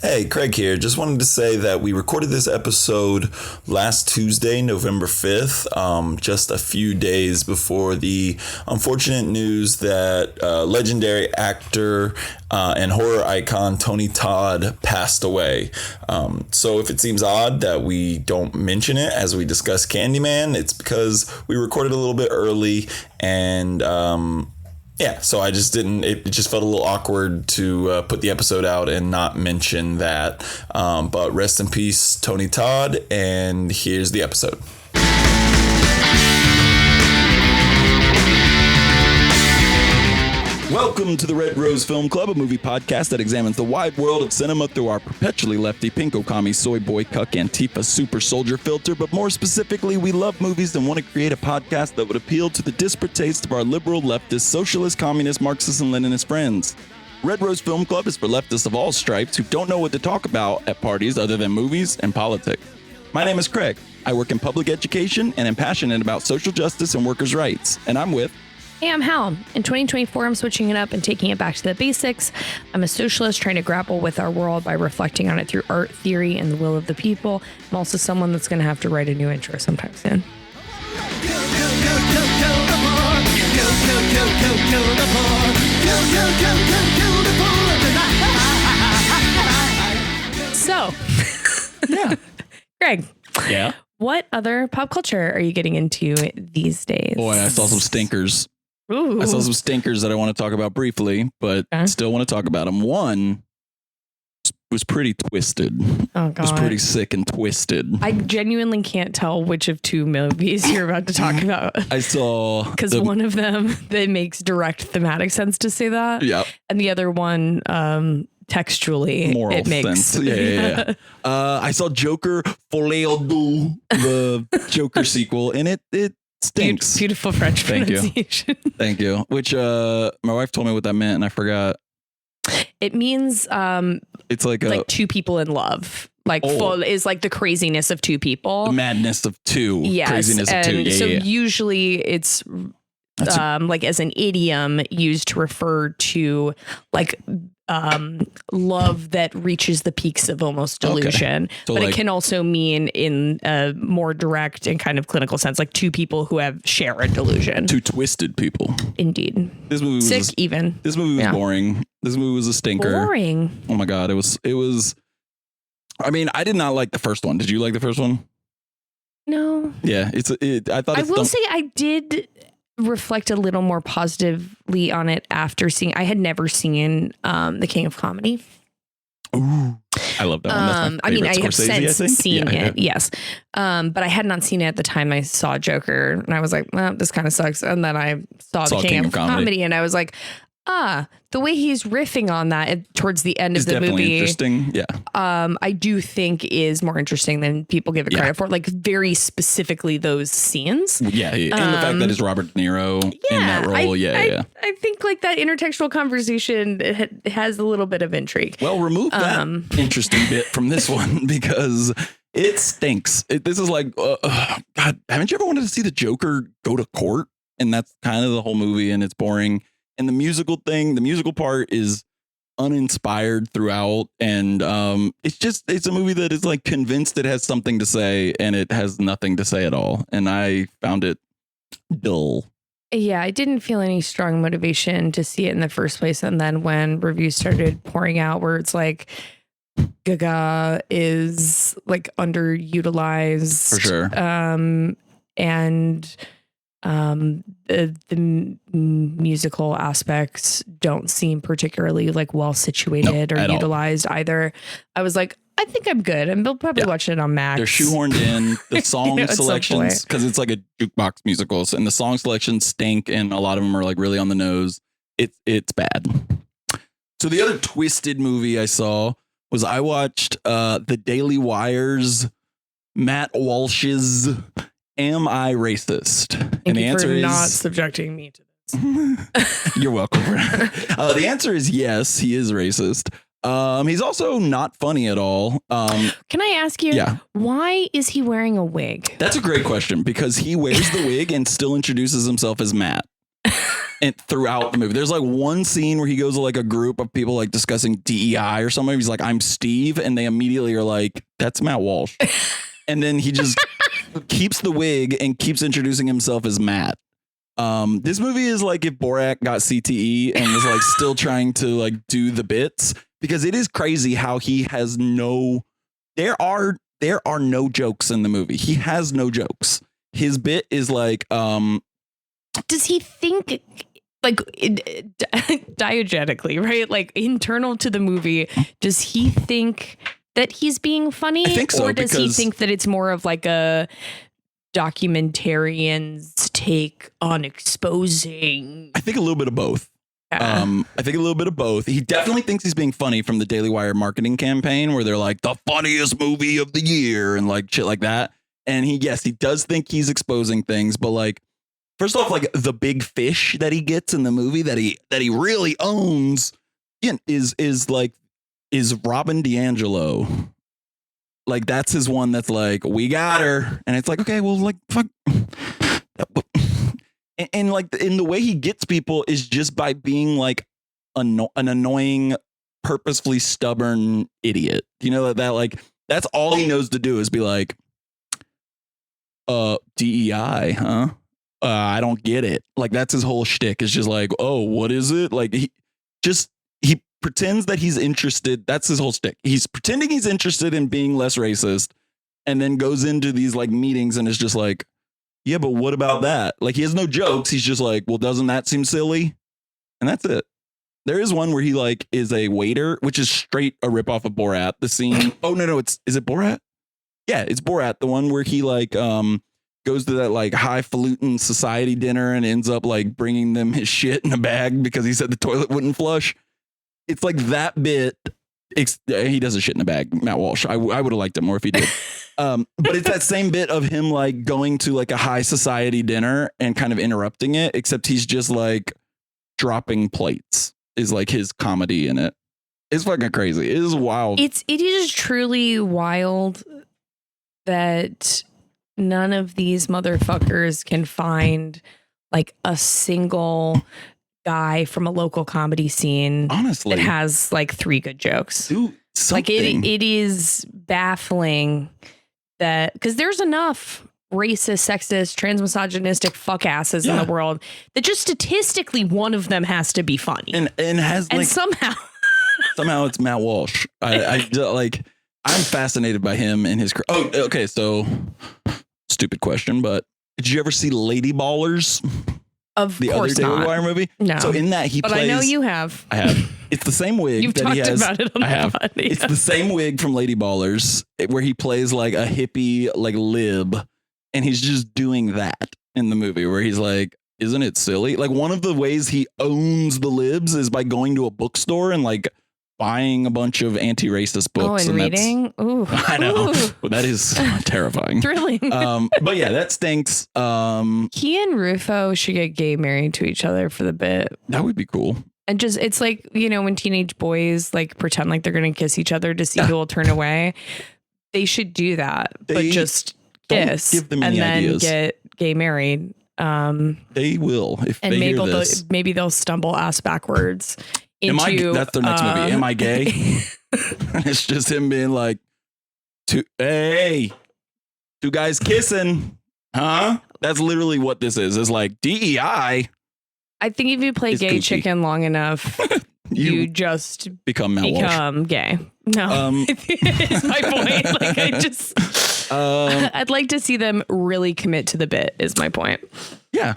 Hey, Craig here. Just wanted to say that we recorded this episode last Tuesday, November 5th, just a few days before the unfortunate news that legendary actor and horror icon Tony Todd passed away. So if it seems odd that we don't mention it as we discuss Candyman, it's because we recorded a little bit early and so I just didn't, it just felt a little awkward to put the episode out and not mention that. But rest in peace, Tony Todd, and here's the episode. Welcome to the Red Rose Film Club, a movie podcast that examines the wide world of cinema through our perpetually lefty pinko-kami soy boy cuck Antifa super soldier filter. But more specifically, we love movies and want to create a podcast that would appeal to the disparate taste of our liberal, leftist, socialist, communist, Marxist, and Leninist friends. Red Rose Film Club is for leftists of all stripes who don't know what to talk about at parties other than movies and politics. My name is Craig. I work in public education and am passionate about social justice and workers' rights. And I'm with... Hey, I'm Hal. In 2024, I'm switching it up and taking it back to the basics. I'm a socialist trying to grapple with our world by reflecting on it through art, theory, and the will of the people. I'm also someone that's going to have to write a new intro sometime soon. So, Yeah. Greg. Yeah. What other pop culture are you getting into these days? Boy, I saw some stinkers. Ooh. I saw some stinkers that I want to talk about briefly, but still want to talk about them. One was pretty twisted. Oh, God. It was pretty sick and twisted. I genuinely can't tell which of two movies you're about to talk about. I saw... Because one of them, that makes direct thematic sense to say that. Yeah. And the other one, textually, moral it makes sense. Yeah. I saw Joker Foléodu, the Joker sequel, and it stinks. Beautiful French pronunciation. Thank you. Which my wife told me what that meant, and I forgot. It means it's like two people in love. Like full is like the craziness of two people. The madness of two. Yes. Craziness of two. So usually it's like as an idiom used to refer to like love that reaches the peaks of almost delusion. Okay. So but it can also mean in a more direct and kind of clinical sense, like two people who share a delusion. Two twisted people. Indeed. This movie was sick even. This movie was boring. This movie was a stinker. Boring. Oh my God. It was I mean, I did not like the first one. Did you like the first one? No. Yeah, I thought I will say I did reflect a little more positively on it after seeing. I had never seen The King of Comedy. Ooh, I love that one. That's my favorite. I mean, I have Scorsese, since seen it, yes, but I had not seen it at the time I saw Joker, and I was like, well, this kind of sucks. And then I saw The King of Comedy, and I was like, the way he's riffing on that towards the end of the movie, interesting. Yeah. I do think is more interesting than people give it credit for. Like very specifically those scenes. Yeah. And the fact that it's Robert De Niro in that role. I think like that intertextual conversation has a little bit of intrigue. Well, remove that interesting bit from this one because it stinks. This is like, God, haven't you ever wanted to see the Joker go to court? And that's kind of the whole movie, and it's boring. And the musical part is uninspired throughout. And it's a movie that is like convinced it has something to say and it has nothing to say at all. And I found it dull. Yeah, I didn't feel any strong motivation to see it in the first place. And then when reviews started pouring out where it's like Gaga is like underutilized. For sure. And the musical aspects don't seem particularly like well situated or utilized either. I was like, I think I'm good, and they'll probably watch it on Max. They're shoehorned in the song selections because it's like a jukebox musicals, and the song selections stink, and a lot of them are like really on the nose. It's bad. So the other twisted movie I saw was I watched the Daily Wire's Matt Walsh's Am I Racist? And the answer is not subjecting me to this. You're welcome. The answer is yes, he is racist. He's also not funny at all. Can I ask you, why is he wearing a wig? That's a great question because he wears the wig and still introduces himself as Matt. And throughout the movie, there's like one scene where he goes to like a group of people like discussing DEI or something. He's like, I'm Steve. And they immediately are like, that's Matt Walsh. And then he just keeps the wig and keeps introducing himself as Matt. This movie is like if Borat got CTE and was like still trying to like do the bits, because it is crazy how he has there are no jokes in the movie. He has no jokes. His bit is like, does he think like diegetically, right? Like internal to the movie, does he think that he's being funny? I think so, or does he think that it's more of like a documentarian's take on exposing? I think a little bit of both. I think a little bit of both. He definitely thinks he's being funny from the Daily Wire marketing campaign where they're like the funniest movie of the year and like shit like that. And he does think he's exposing things, but like, first off, like the big fish that he gets in the movie that he really owns is Robin DiAngelo. Like that's his one that's like, we got her. And it's like, okay, well, like, fuck. And like in the way he gets people is just by being like an annoying, purposefully stubborn idiot. You know, that like, that's all he knows to do is be like, DEI, huh? I don't get it. Like that's his whole shtick. Is just like, oh, what is it? Like he pretends that he's interested. That's his whole shtick. He's pretending he's interested in being less racist, and then goes into these like meetings and is just like, yeah, but what about that? Like he has no jokes. He's just like, well, doesn't that seem silly? And that's it. There is one where he like is a waiter, which is straight a ripoff of Borat. The scene. Oh no, is it Borat? Yeah, it's Borat. The one where he like goes to that like highfalutin society dinner and ends up like bringing them his shit in a bag because he said the toilet wouldn't flush. It's like that bit. He does a shit in a bag, Matt Walsh. I would have liked it more if he did. But it's that same bit of him like going to like a high society dinner and kind of interrupting it, except he's just like dropping plates is like his comedy in it. It's fucking crazy. It is wild. It is truly wild that none of these motherfuckers can find like a single guy from a local comedy scene, honestly, that has like 3 good jokes. Dude, like it is baffling that, because there's enough racist, sexist, transmisogynistic fuck asses in the world that just statistically one of them has to be funny and somehow it's Matt Walsh. I like, I'm fascinated by him and his. Oh, okay. So stupid question, but did you ever see Lady Ballers? Of the course other Daily Wire movie? No. So in that he plays. But I know you have. I have. It's the same wig. You've that talked he has. About it on I have. The pod, yeah. It's the same wig from Lady Ballers where he plays like a hippie, like lib, and he's just doing that in the movie where he's like, isn't it silly? Like one of the ways he owns the libs is by going to a bookstore and like buying a bunch of anti-racist books and reading. Ooh, I know. Well, that is terrifying, thrilling. But yeah, that stinks. He and Rufo should get gay married to each other for the bit. That would be cool. And just, it's like, you know, when teenage boys like pretend like they're going to kiss each other to see who will turn away. They should do that, but just kiss give them and then ideas. Get gay married. They will if and they maybe hear this. Maybe they'll stumble ass backwards. That's their next movie. Am I gay? It's just him being like, two guys kissing, huh? That's literally what this is. It's like DEI. I think if you play gay chicken long enough, you just become gay. No, it's my point. Like I'd like to see them really commit to the bit. Is my point. Yeah.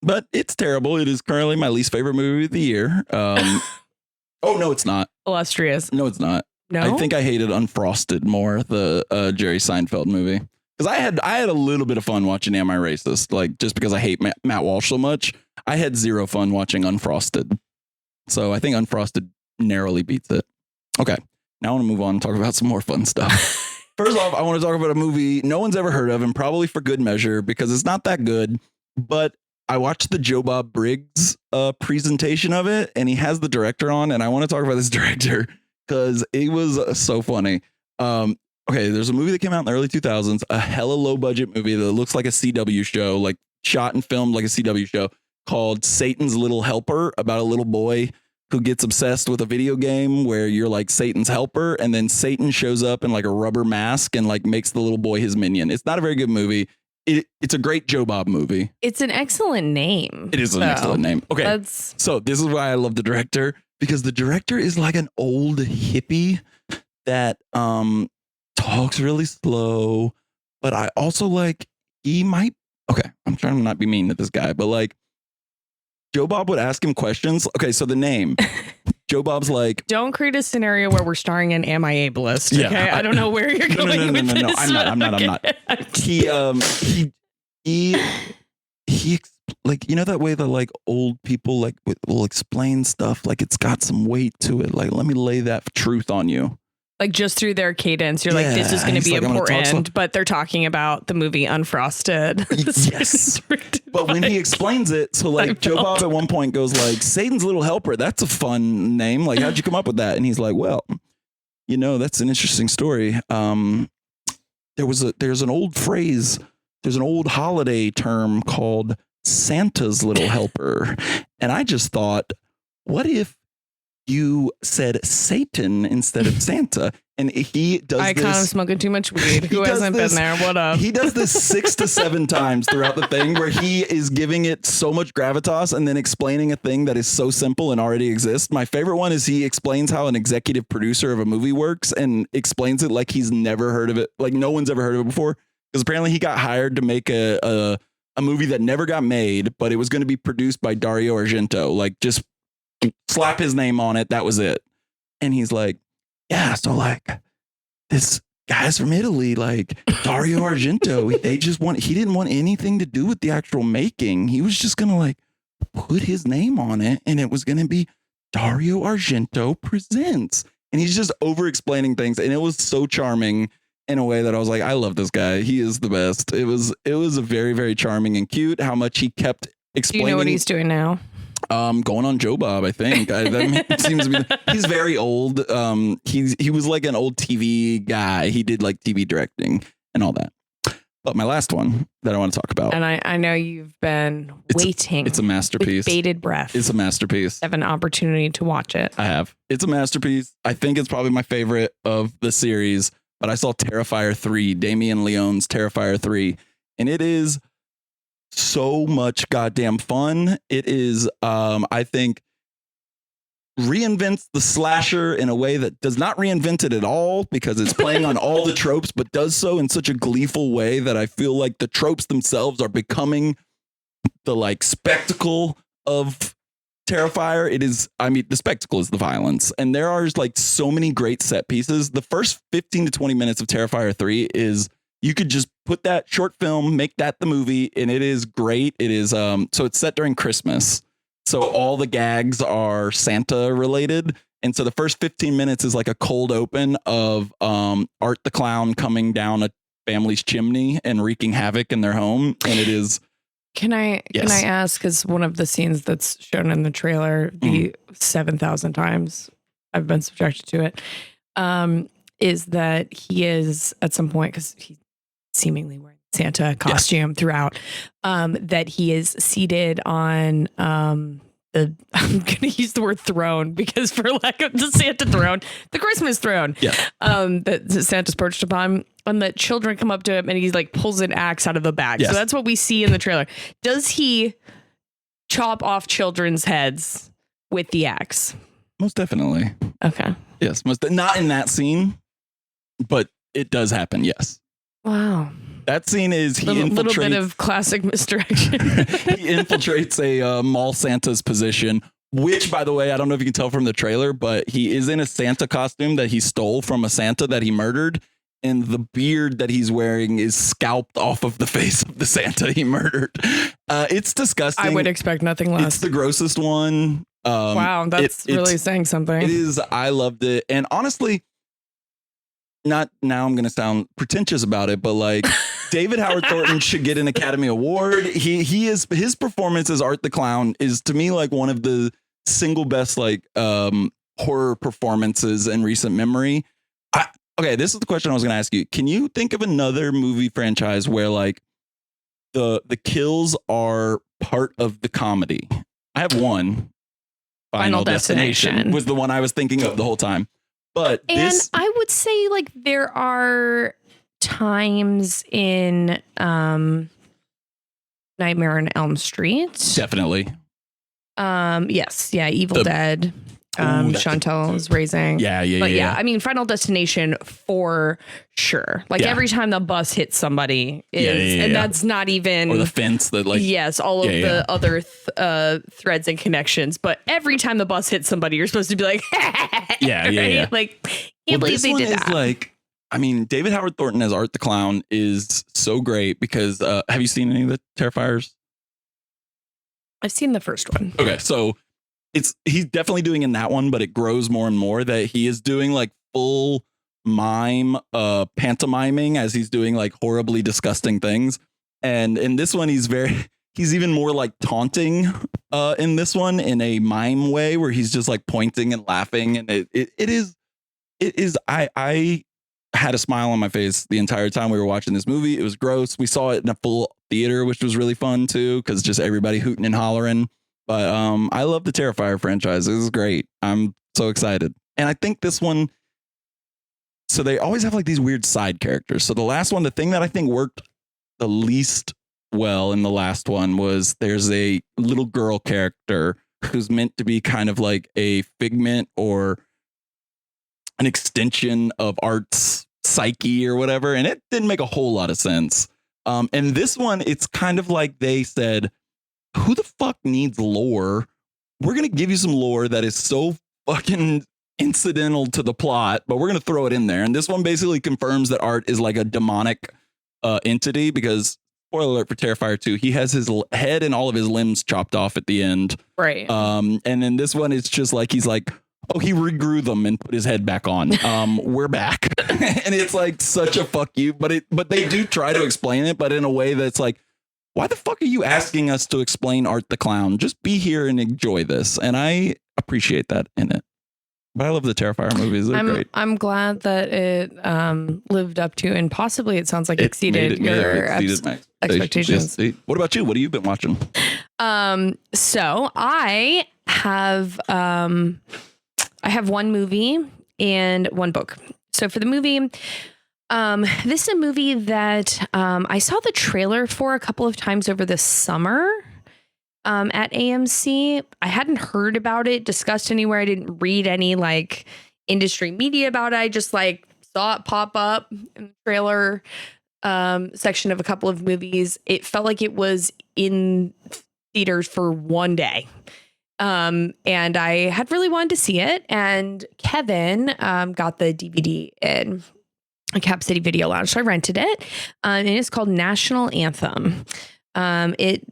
But it's terrible. It is currently my least favorite movie of the year. Oh, no, it's not. Illustrious. No, it's not. No? I think I hated Unfrosted more, the Jerry Seinfeld movie. Because I had a little bit of fun watching Am I Racist? Like, just because I hate Matt Walsh so much, I had zero fun watching Unfrosted. So I think Unfrosted narrowly beats it. Okay, now I want to move on and talk about some more fun stuff. First off, I want to talk about a movie no one's ever heard of, and probably for good measure, because it's not that good, but I watched the Joe Bob Briggs presentation of it, and he has the director on, and I want to talk about this director because it was so funny. Okay, there's a movie that came out in the early 2000s, a hella low budget movie that looks like a CW show, like shot and filmed like a CW show, called Satan's Little Helper, about a little boy who gets obsessed with a video game where you're like Satan's helper, and then Satan shows up in like a rubber mask and like makes the little boy his minion. It's not a very good movie. It's a great Joe Bob movie. It's an excellent name. It is an excellent name. Okay. So this is why I love the director, because the director is like an old hippie that talks really slow, but I also like I'm trying to not be mean to this guy, but like Joe Bob would ask him questions. Okay, so the name. Joe Bob's like, don't create a scenario where we're starring an Am I Ableist. Okay, yeah, I don't know where you're going with this. No, I'm not. He like, you know that way that like old people like will explain stuff like it's got some weight to it. Like, let me lay that truth on you. Like just through their cadence, you're like, this is going to be important, but they're talking about the movie Unfrosted. Yes. But when he explains it, so like Joe Bob at one point goes like, Satan's Little Helper, that's a fun name. Like, how'd you come up with that? And he's like, well, you know, that's an interesting story. There's an old phrase, there's an old holiday term called Santa's Little Helper. And I just thought, what if you said Satan instead of Santa? And he does this. I kind of smoking too much weed. Who hasn't been there? What up? He does this 6 to 7 times throughout the thing, where he is giving it so much gravitas and then explaining a thing that is so simple and already exists. My favorite one is he explains how an executive producer of a movie works and explains it like he's never heard of it. Like no one's ever heard of it before. Because apparently he got hired to make a movie that never got made, but it was going to be produced by Dario Argento. Like just slap his name on it. That was it. And he's like, yeah, so like this guy's from Italy, like Dario Argento, he didn't want anything to do with the actual making. He was just going to like put his name on it, and it was going to be Dario Argento Presents. And he's just over explaining things. And it was so charming in a way that I was like, I love this guy. He is the best. It was a very, very charming and cute how much he kept explaining. Do you know what he's doing now? Going on Joe Bob, I think. That seems to be. He's very old. He was like an old TV guy. He did like TV directing and all that. But my last one that I want to talk about, and I know you've been waiting. It's a masterpiece. With bated breath. It's a masterpiece. I have an opportunity to watch it. I have. It's a masterpiece. I think it's probably my favorite of the series. But I saw Terrifier 3, Damien Leone's Terrifier 3, and it is so much goddamn fun. It is, I think, reinvents the slasher in a way that does not reinvent it at all, because it's playing on all the tropes, but does so in such a gleeful way that I feel like the tropes themselves are becoming the like spectacle of Terrifier. It is, I mean, the spectacle is the violence, and there are like so many great set pieces. The first 15 to 20 minutes of Terrifier 3 is, you could just put that short film, make that the movie, and it is great. It is, so it's set during Christmas. So all the gags are Santa related. And so the first 15 minutes is like a cold open of Art the Clown coming down a family's chimney and wreaking havoc in their home. And it is, Can I ask, because one of the scenes that's shown in the trailer, the 7,000 times I've been subjected to it, is that he is at some point, because he's seemingly wearing Santa costume throughout, that he is seated on I'm going to use the word throne, because for lack of the Santa throne, the Christmas throne, that Santa's perched upon, and the children come up to him and he's like pulls an axe out of a bag. Yes. So that's what we see in the trailer. Does he chop off children's heads with the axe? Most definitely. Okay. Yes. Not in that scene, but it does happen. Yes. Wow. That scene is he infiltrates. A little bit of classic misdirection. He infiltrates a mall Santa's position, which, by the way, I don't know if you can tell from the trailer, but he is in a Santa costume that he stole from a Santa that he murdered. And the beard that he's wearing is scalped off of the face of the Santa he murdered. It's disgusting. I would expect nothing less. It's the grossest one. Wow, that's really saying something. It is. I loved it. And honestly, not now I'm going to sound pretentious about it, but like David Howard Thornton should get an Academy Award. His performance as Art the Clown is, to me, like one of the single best like horror performances in recent memory. Okay, this is the question I was going to ask you. Can you think of another movie franchise where like the kills are part of the comedy. I have one. Final Destination was the one I was thinking of the whole time. But I would say like there are times in Nightmare on Elm Street. Definitely. Yes. Yeah. Evil Dead. Chantel's Raising. Yeah. I mean, Final Destination for sure. Like every time the bus hits somebody and that's not even. Or the fence that like. Yes. All of the other threads and connections. But every time the bus hits somebody, you're supposed to be like, right? Like, can't believe they did that. Like, I mean, David Howard Thornton as Art the Clown is so great because have you seen any of the Terrifiers? I've seen the first one. Okay. So he's definitely doing in that one, but it grows more and more that he is doing like full mime pantomiming as he's doing like horribly disgusting things. And in this one, he's even more like taunting in this one in a mime way where he's just like pointing and laughing. And it is I had a smile on my face the entire time we were watching this movie. It was gross. We saw it in a full theater, which was really fun too, because just everybody hooting and hollering. But I love the Terrifier franchise. This is great. I'm so excited. And I think this one, so they always have like these weird side characters. So the last one, the thing that I think worked the least well in the last one was there's a little girl character who's meant to be kind of like a figment or an extension of Art's psyche or whatever. And it didn't make a whole lot of sense. And this one, it's kind of like they said, who the fuck needs lore? We're going to give you some lore that is so fucking incidental to the plot, but we're going to throw it in there. And this one basically confirms that Art is like a demonic entity because, spoiler alert for Terrifier 2, he has his head and all of his limbs chopped off at the end. Right. And then this one, it's just like, he's like, oh, he regrew them and put his head back on. We're back. And it's like such a fuck you, but they do try to explain it, but in a way that's like, why the fuck are you asking us to explain Art the Clown? Just be here and enjoy this. And I appreciate that in it. But I love the Terrifier movies. They're great. I'm glad that it lived up to, and possibly it sounds like exceeded your expectations. Yes. What about you? What have you been watching? So I have one movie and one book. So for the movie, this is a movie that I saw the trailer for a couple of times over the summer at AMC. I hadn't heard about it discussed anywhere. I didn't read any like industry media about it. I just like saw it pop up in the trailer section of a couple of movies. It felt like it was in theaters for one day. And I had really wanted to see it. And Kevin got the DVD in a Cap City Video Lounge. So I rented it. And it's called National Anthem. It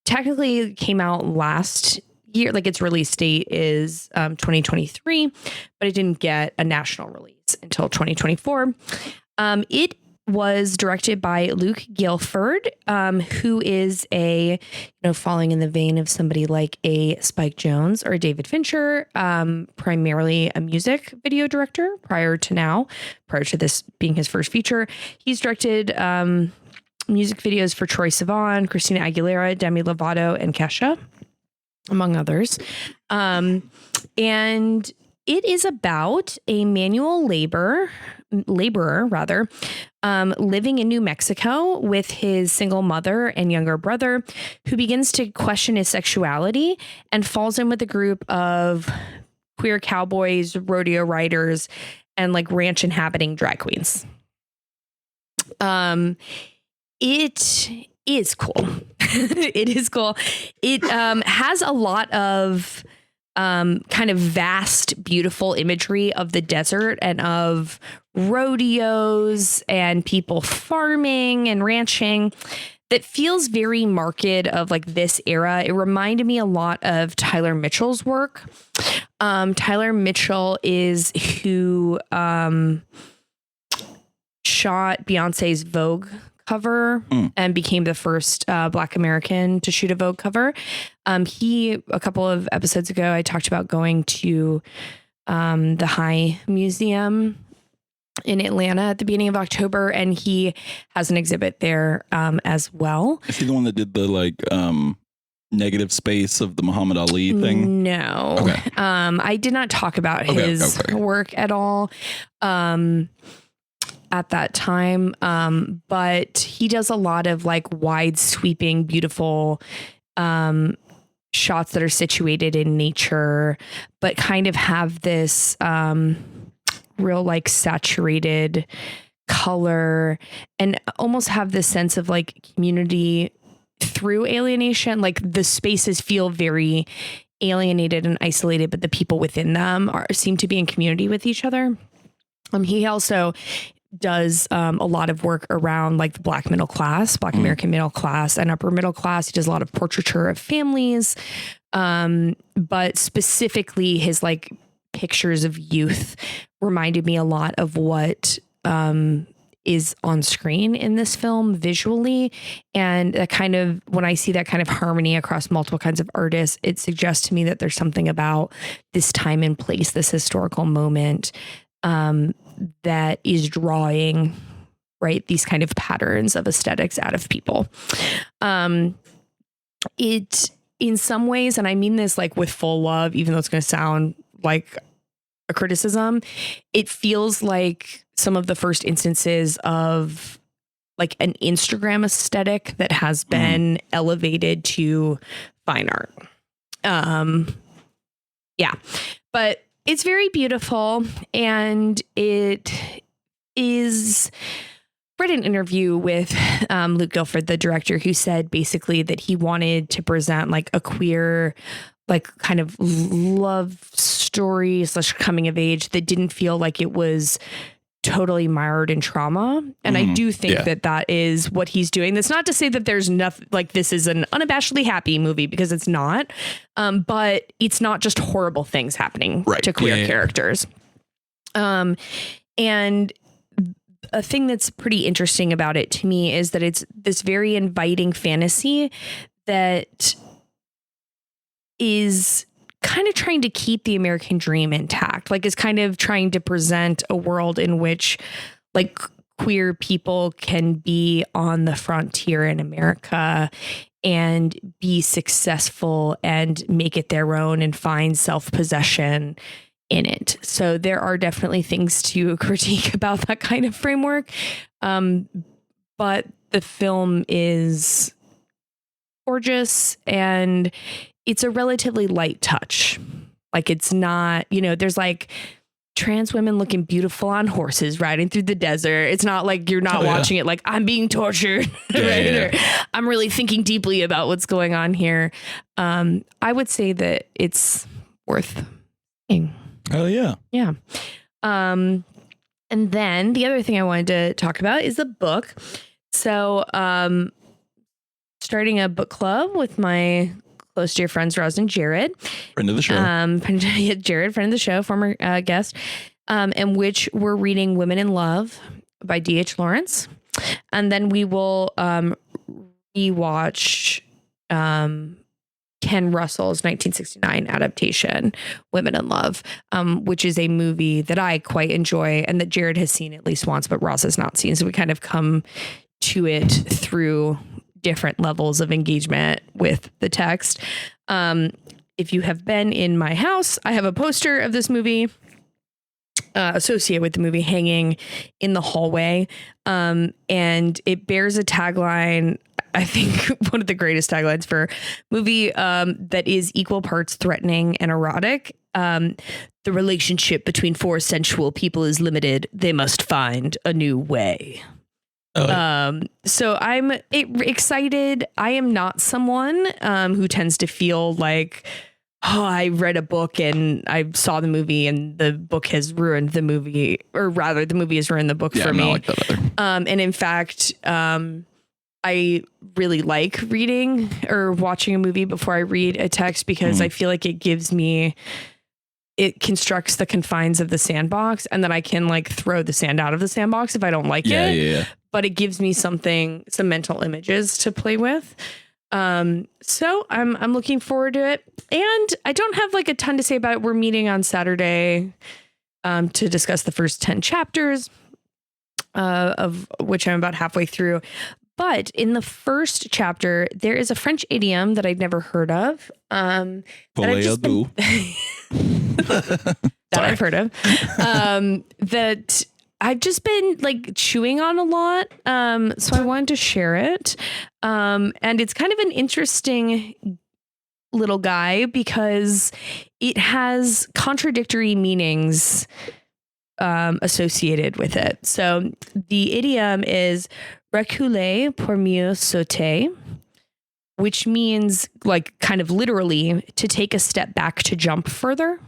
technically came out last year. Like its release date is 2023, but it didn't get a national release until 2024. It was directed by Luke Guilford, who is falling in the vein of somebody like a Spike Jonze or a David Fincher, primarily a music video director prior to this being his first feature. He's directed music videos for Troye Sivan, Christina Aguilera, Demi Lovato, and Kesha, among others. And it is about a manual laborer, living in New Mexico with his single mother and younger brother, who begins to question his sexuality and falls in with a group of queer cowboys, rodeo riders, and like ranch inhabiting drag queens. It is cool. It is cool. It has a lot of kind of vast, beautiful imagery of the desert and of rodeos and people farming and ranching that feels very marked of like this era. It reminded me a lot of Tyler Mitchell's work. Tyler Mitchell is who shot Beyonce's Vogue cover and became the first Black American to shoot a Vogue cover. A couple of episodes ago, I talked about going to the High Museum in Atlanta at the beginning of October, and he has an exhibit there as well. Is he the one that did the like negative space of the Muhammad Ali thing? No. Okay. I did not talk about his work at all at that time. But he does a lot of like wide sweeping, beautiful shots that are situated in nature, but kind of have this real like saturated color and almost have this sense of like community through alienation. Like the spaces feel very alienated and isolated, but the people within them seem to be in community with each other. He also does a lot of work around like the Black American middle class and upper middle class. He does a lot of portraiture of families, but specifically his like pictures of youth reminded me a lot of what is on screen in this film visually. And that kind of, when I see that kind of harmony across multiple kinds of artists, it suggests to me that there's something about this time and place, this historical moment, that is drawing, right, these kind of patterns of aesthetics out of people. It, in some ways, and I mean this like with full love, even though it's going to sound like a criticism, it feels like some of the first instances of like an Instagram aesthetic that has been elevated to fine art. Yeah, but it's very beautiful, and it is. Read an interview with Luke Guilford, the director, who said basically that he wanted to present like a queer, like kind of love story / coming of age that didn't feel like it was totally mired in trauma. And I do think that is what he's doing. That's not to say that there's nothing like this is an unabashedly happy movie, because it's not. But it's not just horrible things happening to queer characters. And a thing that's pretty interesting about it to me is that it's this very inviting fantasy that is kind of trying to keep the American dream intact, like is kind of trying to present a world in which like queer people can be on the frontier in America and be successful and make it their own and find self-possession in it. So there are definitely things to critique about that kind of framework. But the film is gorgeous, and it's a relatively light touch. Like it's not, there's like trans women looking beautiful on horses riding through the desert. It's not like you're not watching it like I'm being tortured, right? Or I'm really thinking deeply about what's going on here. I would say that it's worth seeing. Oh yeah. Yeah. And then the other thing I wanted to talk about is the book. So, starting a book club with my close dear friends, Roz and Jared. Friend of the show. Jared, friend of the show, former guest, in which we're reading Women in Love by D.H. Lawrence. And then we will rewatch Ken Russell's 1969 adaptation, Women in Love, which is a movie that I quite enjoy and that Jared has seen at least once, but Ross has not seen. So we kind of come to it through different levels of engagement with the text. If you have been in my house, I have a poster of this movie associated with the movie hanging in the hallway. And it bears a tagline, I think one of the greatest taglines for a movie that is equal parts threatening and erotic. The relationship between four sensual people is limited. They must find a new way. So I'm excited. I am not someone who tends to feel like, oh, I read a book and I saw the movie and the book has ruined the movie, or rather the movie has ruined the book for me. Like that either. And in fact, I really like reading or watching a movie before I read a text, because I feel like it constructs the confines of the sandbox, and then I can like throw the sand out of the sandbox if I don't like it. Yeah. But it gives me some mental images to play with. So I'm looking forward to it. And I don't have like a ton to say about it. We're meeting on Saturday to discuss the first 10 chapters, of which I'm about halfway through. But in the first chapter, there is a French idiom that I'd never heard of. That I've heard of. That I've just been like chewing on a lot. So I wanted to share it. And it's kind of an interesting little guy because it has contradictory meanings associated with it. So the idiom is reculer pour mieux sauter, which means like kind of literally to take a step back to jump further.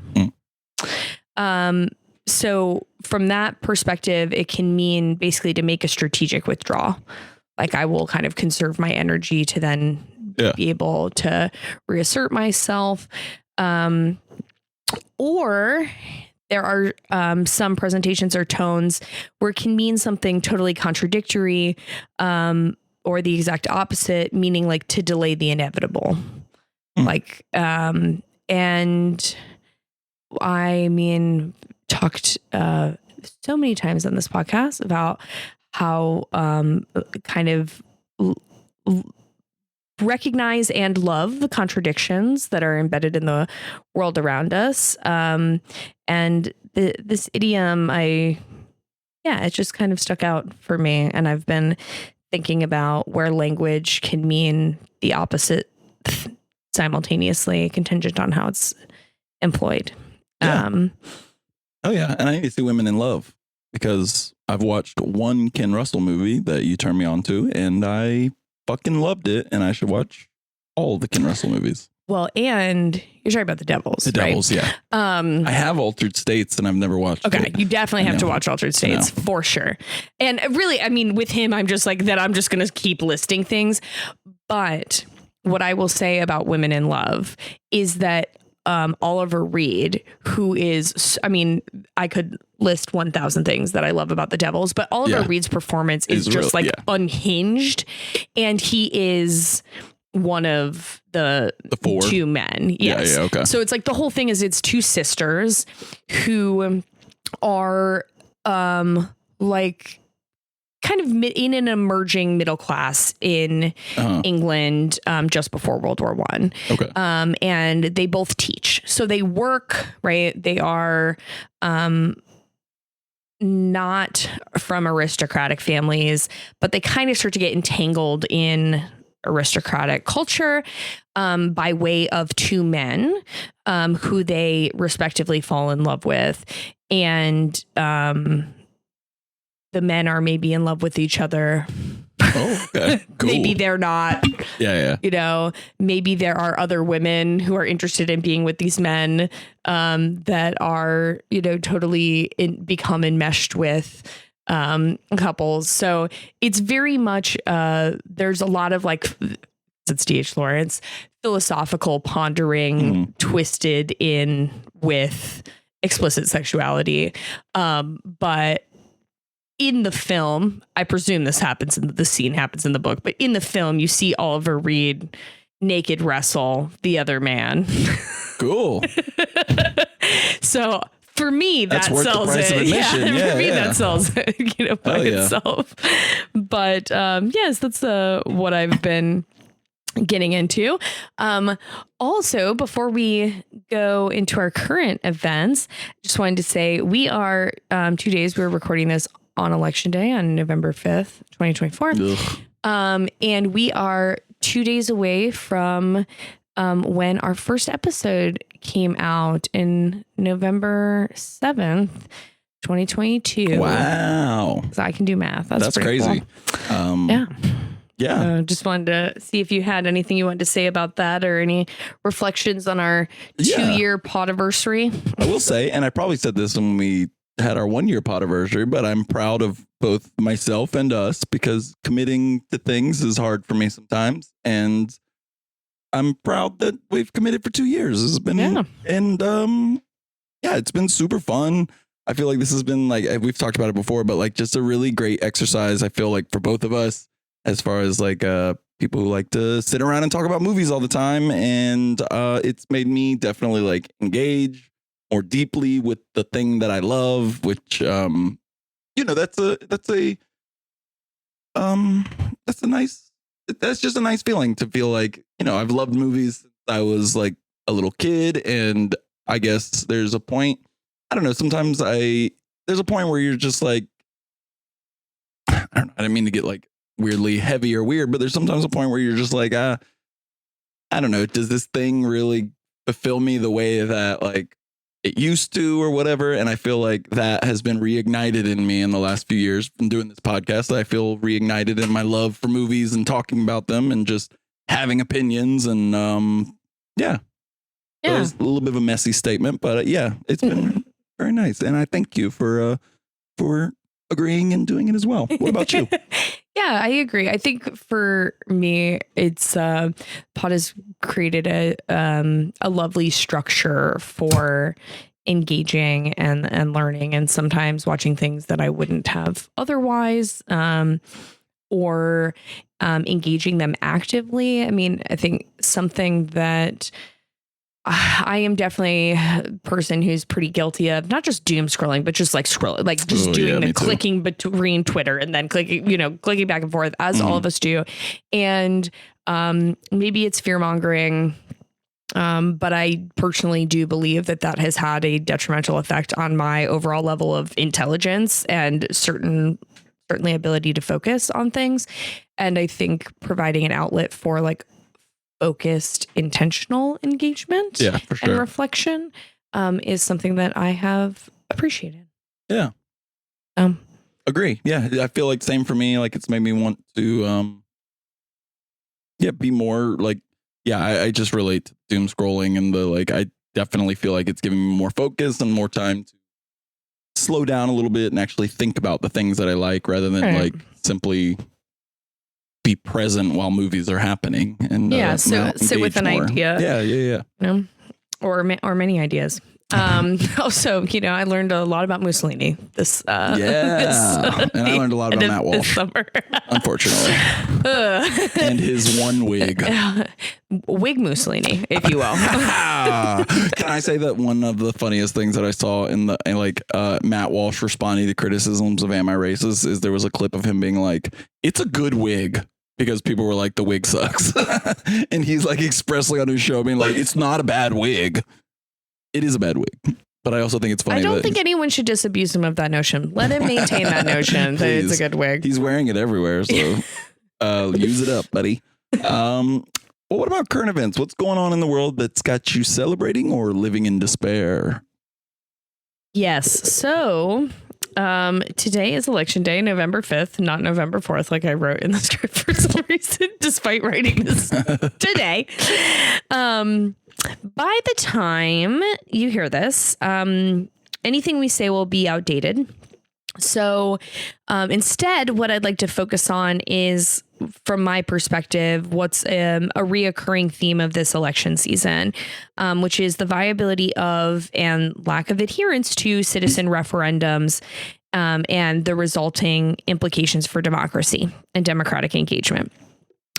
So from that perspective, it can mean basically to make a strategic withdrawal. Like I will kind of conserve my energy to then be able to reassert myself. Or there are some presentations or tones where it can mean something totally contradictory or the exact opposite, meaning like to delay the inevitable. Like, and I mean, talked so many times on this podcast about how kind of recognize and love the contradictions that are embedded in the world around us. And this idiom, it just kind of stuck out for me. And I've been thinking about where language can mean the opposite simultaneously, contingent on how it's employed. Yeah. Oh yeah. And I need to see Women in Love because I've watched one Ken Russell movie that you turned me on to and I fucking loved it. And I should watch all the Ken Russell movies. Well, and you're talking about The Devils. The Devils, right? Yeah. I have Altered States and I've never watched it. Okay, you definitely have to watch Altered States for sure. And really, I mean, with him, I'm just like that. I'm just going to keep listing things. But what I will say about Women in Love is that Oliver Reed, who is, I mean, I could list 1,000 things that I love about The Devils, but Oliver Reed's performance is just unhinged. And he is one of the four? Two men. Yes. Yeah, okay. So it's like the whole thing is it's two sisters who are like kind of in an emerging middle class in England just before World War I. Okay. And they both teach. So they work, right? They are not from aristocratic families, but they kind of start to get entangled in aristocratic culture by way of two men who they respectively fall in love with. And the men are maybe in love with each other. Oh, okay. Cool. Maybe they're not. Yeah. You know, maybe there are other women who are interested in being with these men that are, you know, totally become enmeshed with couples. So it's very much there's a lot of like, it's D.H. Lawrence, philosophical pondering twisted in with explicit sexuality. But in the film, I presume this happens in the scene happens in the book, but in the film, you see Oliver Reed naked wrestle the other man. Cool. So for me, that sells it. Yeah, for me, that sells it, you know, by itself. But yes, that's what I've been getting into. Also, before we go into our current events, just wanted to say we are 2 days. We're recording this on Election Day on November 5th, 2024. And we are 2 days away from when our first episode came out in November 7th, 2022. Wow. So I can do math. That's crazy. Cool. Yeah. Just wanted to see if you had anything you wanted to say about that or any reflections on our 2-year pod-iversary. I will say, and I probably said this when we had our 1-year pod-iversary, but I'm proud of both myself and us because committing to things is hard for me sometimes. And I'm proud that we've committed for 2 years. It's been, and it's been super fun. I feel like this has been like, we've talked about it before, but like just a really great exercise. I feel like for both of us, as far as like people who like to sit around and talk about movies all the time. And it's made me definitely like engage more deeply with the thing that I love, which that's just a nice feeling to feel like, I've loved movies since I was like a little kid. And I guess there's a point, I don't know, sometimes there's a point where you're just like, I don't know, I didn't mean to get like weirdly heavy or weird, but there's sometimes a point where you're just like, I don't know, does this thing really fulfill me the way that like it used to or whatever? And I feel like that has been reignited in me in the last few years from doing this podcast. I feel reignited in my love for movies and talking about them and just having opinions. And yeah. So it was a little bit of a messy statement, but it's been very nice. And I thank you for agreeing and doing it as well. What about you? Yeah, I agree. I think for me, it's Pod has created a lovely structure for engaging and learning, and sometimes watching things that I wouldn't have otherwise, or engaging them actively. I mean, I think something that I am definitely a person who's pretty guilty of not just doom scrolling, but just like scrolling, like just doing the clicking between Twitter and then clicking back and forth, as all of us do. And maybe it's fear mongering, but I personally do believe that has had a detrimental effect on my overall level of intelligence and certainly ability to focus on things. And I think providing an outlet for like focused, intentional engagement and reflection is something that I have appreciated. Yeah. Agree. Yeah. I feel like same for me. Like it's made me want to be more like, I just relate to doom scrolling and I definitely feel like it's giving me more focus and more time to slow down a little bit and actually think about the things that I like rather than like simply be present while movies are happening and so sit with an idea. Or many ideas. Also, I learned a lot about Mussolini this and I learned a lot about Matt Walsh this summer, unfortunately, and his one wig Mussolini, if you will. Can I say that one of the funniest things that I saw in Matt Walsh responding to criticisms of Am I Racist is there was a clip of him being like, it's a good wig. Because people were like, the wig sucks. And he's like expressly on his show being like, it's not a bad wig. It is a bad wig. But I also think it's funny. I don't think anyone should disabuse him of that notion. Let him maintain that notion that it's a good wig. He's wearing it everywhere. So use it up, buddy. Well, what about current events? What's going on in the world that's got you celebrating or living in despair? Yes. So today is election day, November 5th, not November 4th, like I wrote in the script for some reason, despite writing this today. By the time you hear this, anything we say will be outdated. So instead, what I'd like to focus on is, from my perspective, what's a reoccurring theme of this election season, which is the viability of and lack of adherence to citizen referendums and the resulting implications for democracy and democratic engagement.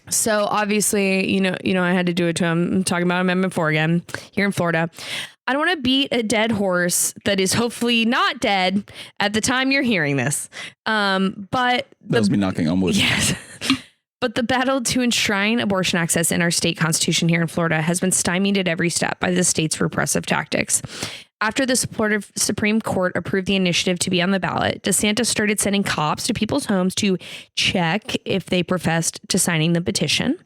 So obviously, I had to do it to him. I'm talking about Amendment 4 again here in Florida. I don't want to beat a dead horse that is hopefully not dead at the time you're hearing this. But that was me knocking on wood. Yes. But the battle to enshrine abortion access in our state constitution here in Florida has been stymied at every step by the state's repressive tactics. After the supportive Supreme Court approved the initiative to be on the ballot, DeSantis started sending cops to people's homes to check if they professed to signing the petition.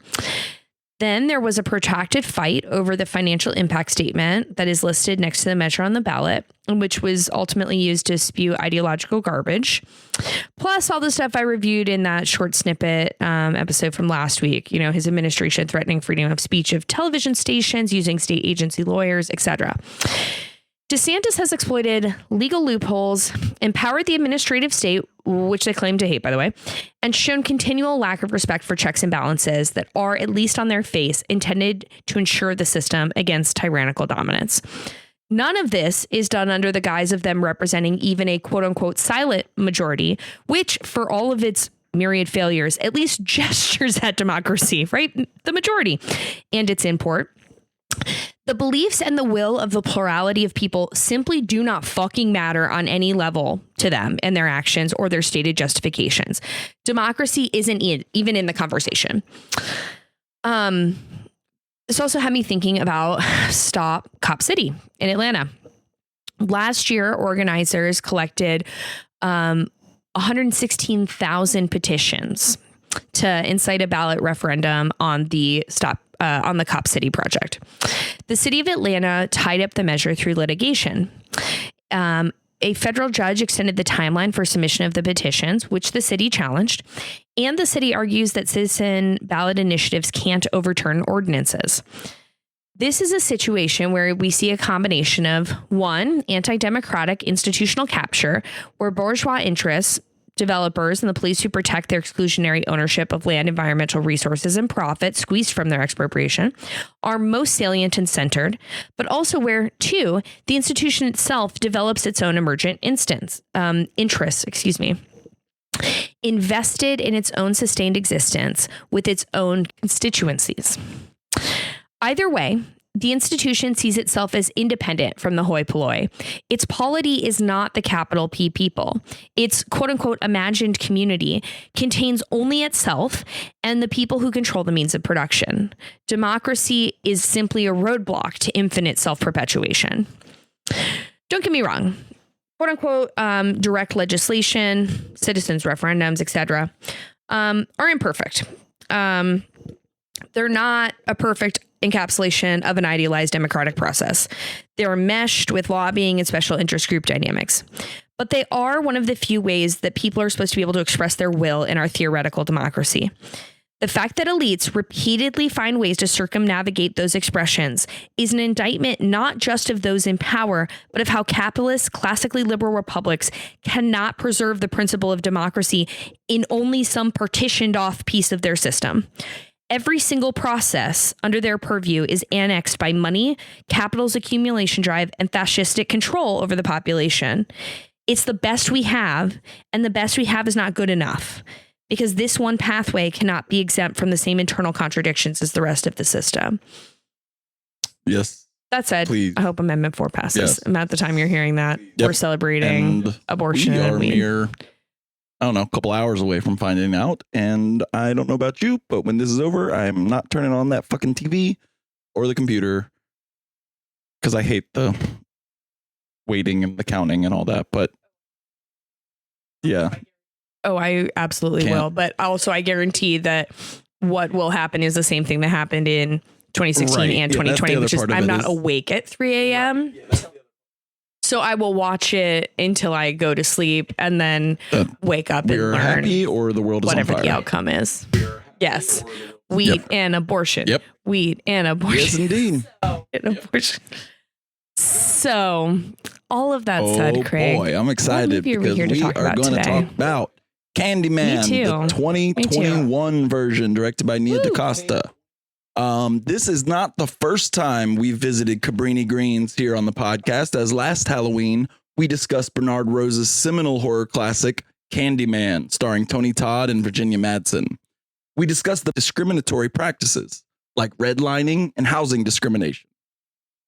Then there was a protracted fight over the financial impact statement that is listed next to the measure on the ballot, which was ultimately used to spew ideological garbage. Plus all the stuff I reviewed in that short snippet episode from last week, his administration threatening freedom of speech of television stations, using state agency lawyers, etc. DeSantis has exploited legal loopholes, empowered the administrative state, which they claim to hate, by the way, and shown continual lack of respect for checks and balances that are, at least on their face, intended to ensure the system against tyrannical dominance. None of this is done under the guise of them representing even a quote unquote silent majority, which, for all of its myriad failures, at least gestures at democracy, right? The majority and its import. The beliefs and the will of the plurality of people simply do not fucking matter on any level to them and their actions or their stated justifications. Democracy isn't even in the conversation. This also had me thinking about Stop Cop City in Atlanta. Last year, organizers collected 116,000 petitions to incite a ballot referendum on the Cop City project. The city of Atlanta tied up the measure through litigation. A federal judge extended the timeline for submission of the petitions, which the city challenged, and the city argues that citizen ballot initiatives can't overturn ordinances. This is a situation where we see a combination of, one, anti-democratic institutional capture, where bourgeois interests, developers, and the police who protect their exclusionary ownership of land, environmental resources, and profit squeezed from their expropriation are most salient and centered, but also where, two, the institution itself develops its own emergent interests, invested in its own sustained existence with its own constituencies. Either way, the institution sees itself as independent from the hoi polloi. Its polity is not the capital P people. Its quote unquote imagined community contains only itself and the people who control the means of production. Democracy is simply a roadblock to infinite self-perpetuation. Don't get me wrong. Quote unquote direct legislation, citizens referendums, etc. Are imperfect. They're not a perfect encapsulation of an idealized democratic process. They are meshed with lobbying and special interest group dynamics. But they are one of the few ways that people are supposed to be able to express their will in our theoretical democracy. The fact that elites repeatedly find ways to circumnavigate those expressions is an indictment not just of those in power, but of how capitalist, classically liberal republics cannot preserve the principle of democracy in only some partitioned off piece of their system. Every single process under their purview is annexed by money, capital's accumulation drive, and fascistic control over the population. It's the best we have, and the best we have is not good enough, because this one pathway cannot be exempt from the same internal contradictions as the rest of the system. Yes. That said, please. I hope Amendment 4 passes. Yes. And at the time you're hearing that, we're celebrating abortion. We are mere, I don't know, a couple hours away from finding out. And I don't know about you, but when this is over, I'm not turning on that fucking TV or the computer because I hate the waiting and the counting and all that. But yeah. Oh, I absolutely will. But also, I guarantee that what will happen is the same thing that happened in 2016 and 2020, which is I'm not awake at 3 a.m. So I will watch it until I go to sleep and then wake up and learn happy or the world is whatever on fire. The outcome is. Yes. Weed and abortion. Yep. Weed and abortion. Yes, indeed. And abortion. So all of that said, Craig. Oh boy, I'm excited because we are going to talk about Candyman, the 2021 version directed by Nia DaCosta. This is not the first time we visited Cabrini Greens here on the podcast, as last Halloween, we discussed Bernard Rose's seminal horror classic, Candyman, starring Tony Todd and Virginia Madsen. We discussed the discriminatory practices, like redlining and housing discrimination.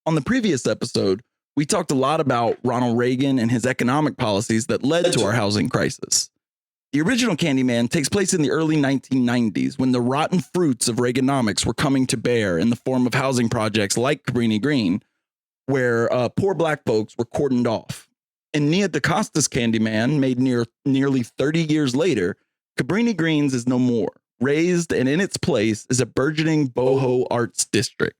On the previous episode, we talked a lot about Ronald Reagan and his economic policies that led to our housing crisis. The original Candyman takes place in the early 1990s when the rotten fruits of Reaganomics were coming to bear in the form of housing projects like Cabrini Green, where poor black folks were cordoned off. In Nia DaCosta's Candyman, made nearly 30 years later, Cabrini Greens is no more. Raised and in its place is a burgeoning boho arts district.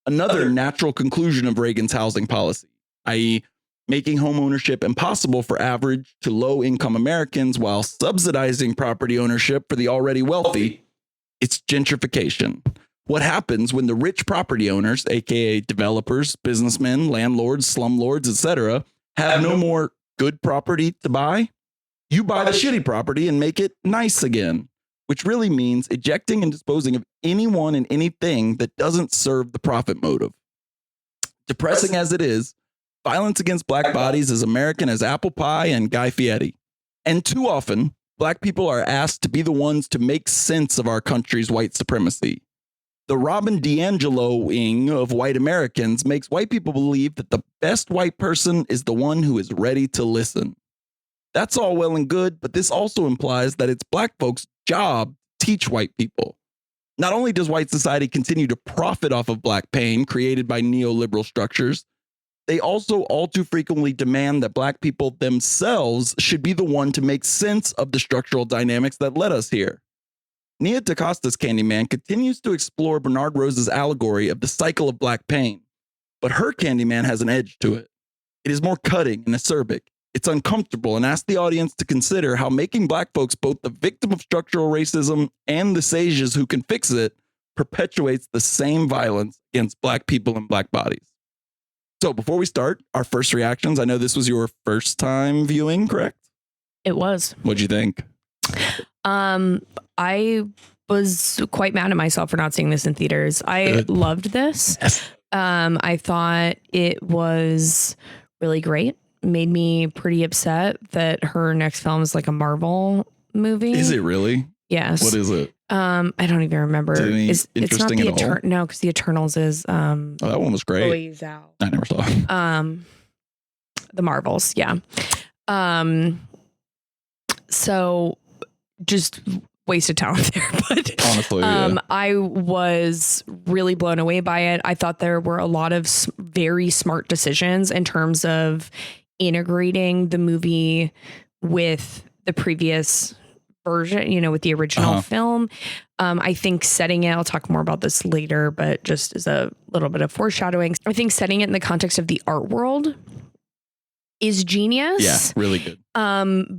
Another natural conclusion of Reagan's housing policy, i.e., making home ownership impossible for average to low income Americans while subsidizing property ownership for the already wealthy. It's gentrification. What happens when the rich property owners, aka developers, businessmen, landlords, slumlords, etc., have no more good property to buy? You buy the shitty property and make it nice again, which really means ejecting and disposing of anyone and anything that doesn't serve the profit motive. Depressing as it is, violence against black bodies is American as apple pie and Guy Fieri. And too often, black people are asked to be the ones to make sense of our country's white supremacy. The Robin DiAngelo-ing of white Americans makes white people believe that the best white person is the one who is ready to listen. That's all well and good, but this also implies that it's black folks' job to teach white people. Not only does white society continue to profit off of black pain created by neoliberal structures, they also all too frequently demand that black people themselves should be the one to make sense of the structural dynamics that led us here. Nia DaCosta's Candyman continues to explore Bernard Rose's allegory of the cycle of black pain, but her Candyman has an edge to it. It is more cutting and acerbic. It's uncomfortable and asks the audience to consider how making black folks both the victim of structural racism and the sages who can fix it perpetuates the same violence against black people and black bodies. So before we start, our first reactions, I know this was your first time viewing, correct? It was. What'd you think? I was quite mad at myself for not seeing this in theaters. I loved this. Yes. I thought it was really great. Made me pretty upset that her next film is like a Marvel movie. Is it really? Yes. What is it? I don't even remember. It's not the Eternals. No, because the Eternals is that one was great. Chloe Zhao. I never saw it. The Marvels, yeah. So just wasted talent there, but honestly, yeah. I was really blown away by it. I thought there were a lot of very smart decisions in terms of integrating the movie with the previous version, you know, with the original film. I think setting it, I'll talk more about this later, but just as a little bit of foreshadowing, I think setting it in the context of the art world is genius. Yeah, really good.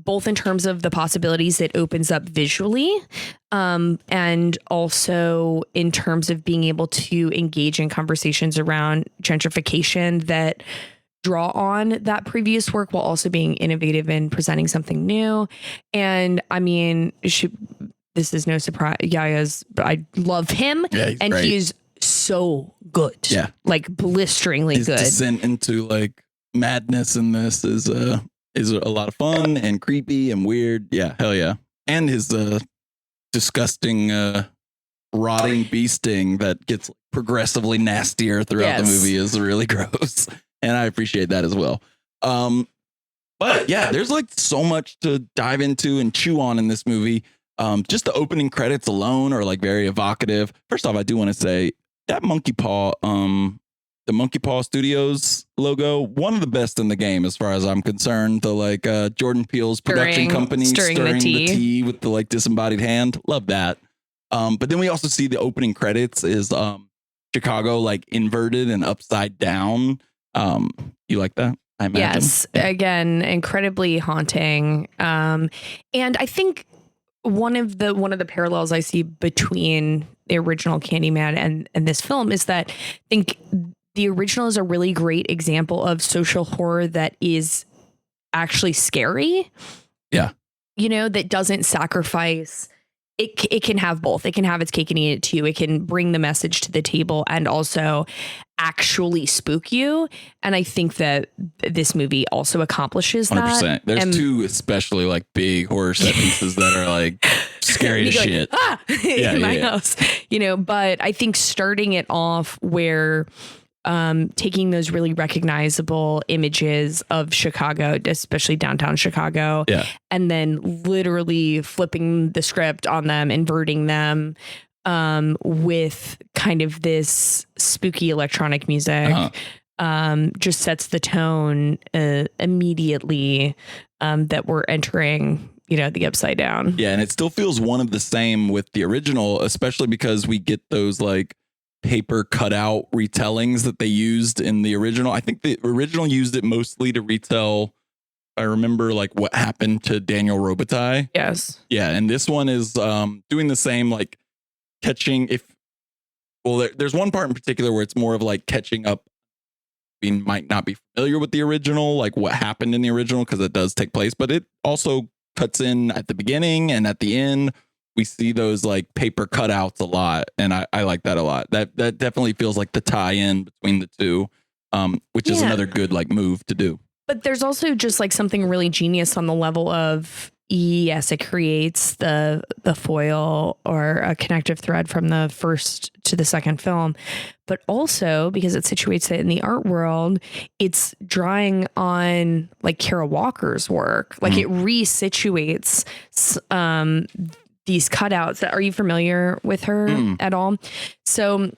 Both in terms of the possibilities it opens up visually, and also in terms of being able to engage in conversations around gentrification that draw on that previous work while also being innovative in presenting something new. And I mean, this is no surprise. I love him, and great. he's so good. Yeah, like blisteringly His good. descent into like madness in this is a lot of fun and creepy and weird. Yeah, hell yeah. And his disgusting rotting bee sting that gets progressively nastier throughout the movie is really gross. And I appreciate that as well. But yeah, there's like so much to dive into and chew on in this movie. Just the opening credits alone are like very evocative. First off, I do want to say that Monkey Paw, the Monkey Paw Studios logo, one of the best in the game as far as I'm concerned. The like Jordan Peele's production company stirring the tea with the like disembodied hand. Love that. But then we also see the opening credits is Chicago like inverted and upside down. You like that? I imagine. Yes. Again, incredibly haunting. And I think one of the parallels I see between the original Candyman and this film is that I think the original is a really great example of social horror that is actually scary. Yeah. You know, that doesn't sacrifice. It can have both. It can have its cake and eat it too. It can bring the message to the table and also actually spook you. And I think that this movie also accomplishes 100%. that. There's two especially like big horror set pieces that are like scary as shit. In my house, you know, but I think starting it off where taking those really recognizable images of Chicago, especially downtown Chicago, and then literally flipping the script on them, inverting them with kind of this spooky electronic music, just sets the tone immediately that we're entering, you know, the upside down. Yeah, and it still feels one of the same with the original, especially because we get those like paper cutout retellings that they used in the original. I think the original used it mostly to retell, I remember, like what happened to Daniel Robitaille. Yes. Yeah, and this one is doing the same, like catching there's one part in particular where it's more of like catching up. We might not be familiar with the original, like what happened in the original, because it does take place, but it also cuts in at the beginning and at the end. We see those like paper cutouts a lot, and I like that a lot. That definitely feels like the tie-in between the two, which is another good like move to do. But there's also just like something really genius on the level of Yes, it creates the foil or a connective thread from the first to the second film, but also because it situates it in the art world, it's drawing on like Kara Walker's work. Like it resituates these cutouts. Are you familiar with her at all? So,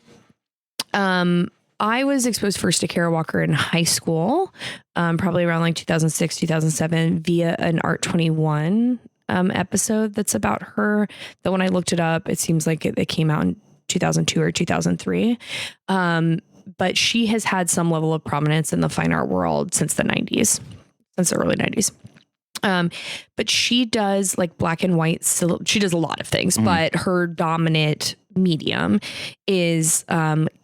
I was exposed first to Kara Walker in high school, probably around like 2006, 2007 via an Art 21 episode that's about her. Though when I looked it up, it seems like it came out in 2002 or 2003. But she has had some level of prominence in the fine art world since the 90s, since the early 90s. But she does like black and white. She does a lot of things, but her dominant medium is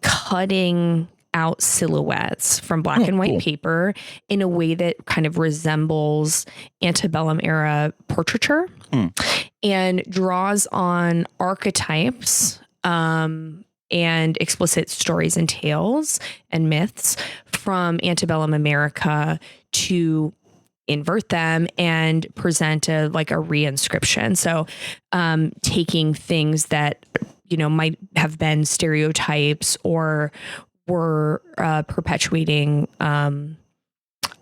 cutting out silhouettes from black and white paper in a way that kind of resembles antebellum era portraiture and draws on archetypes and explicit stories and tales and myths from antebellum America to invert them and present a reinscription. So taking things that, might have been stereotypes or were perpetuating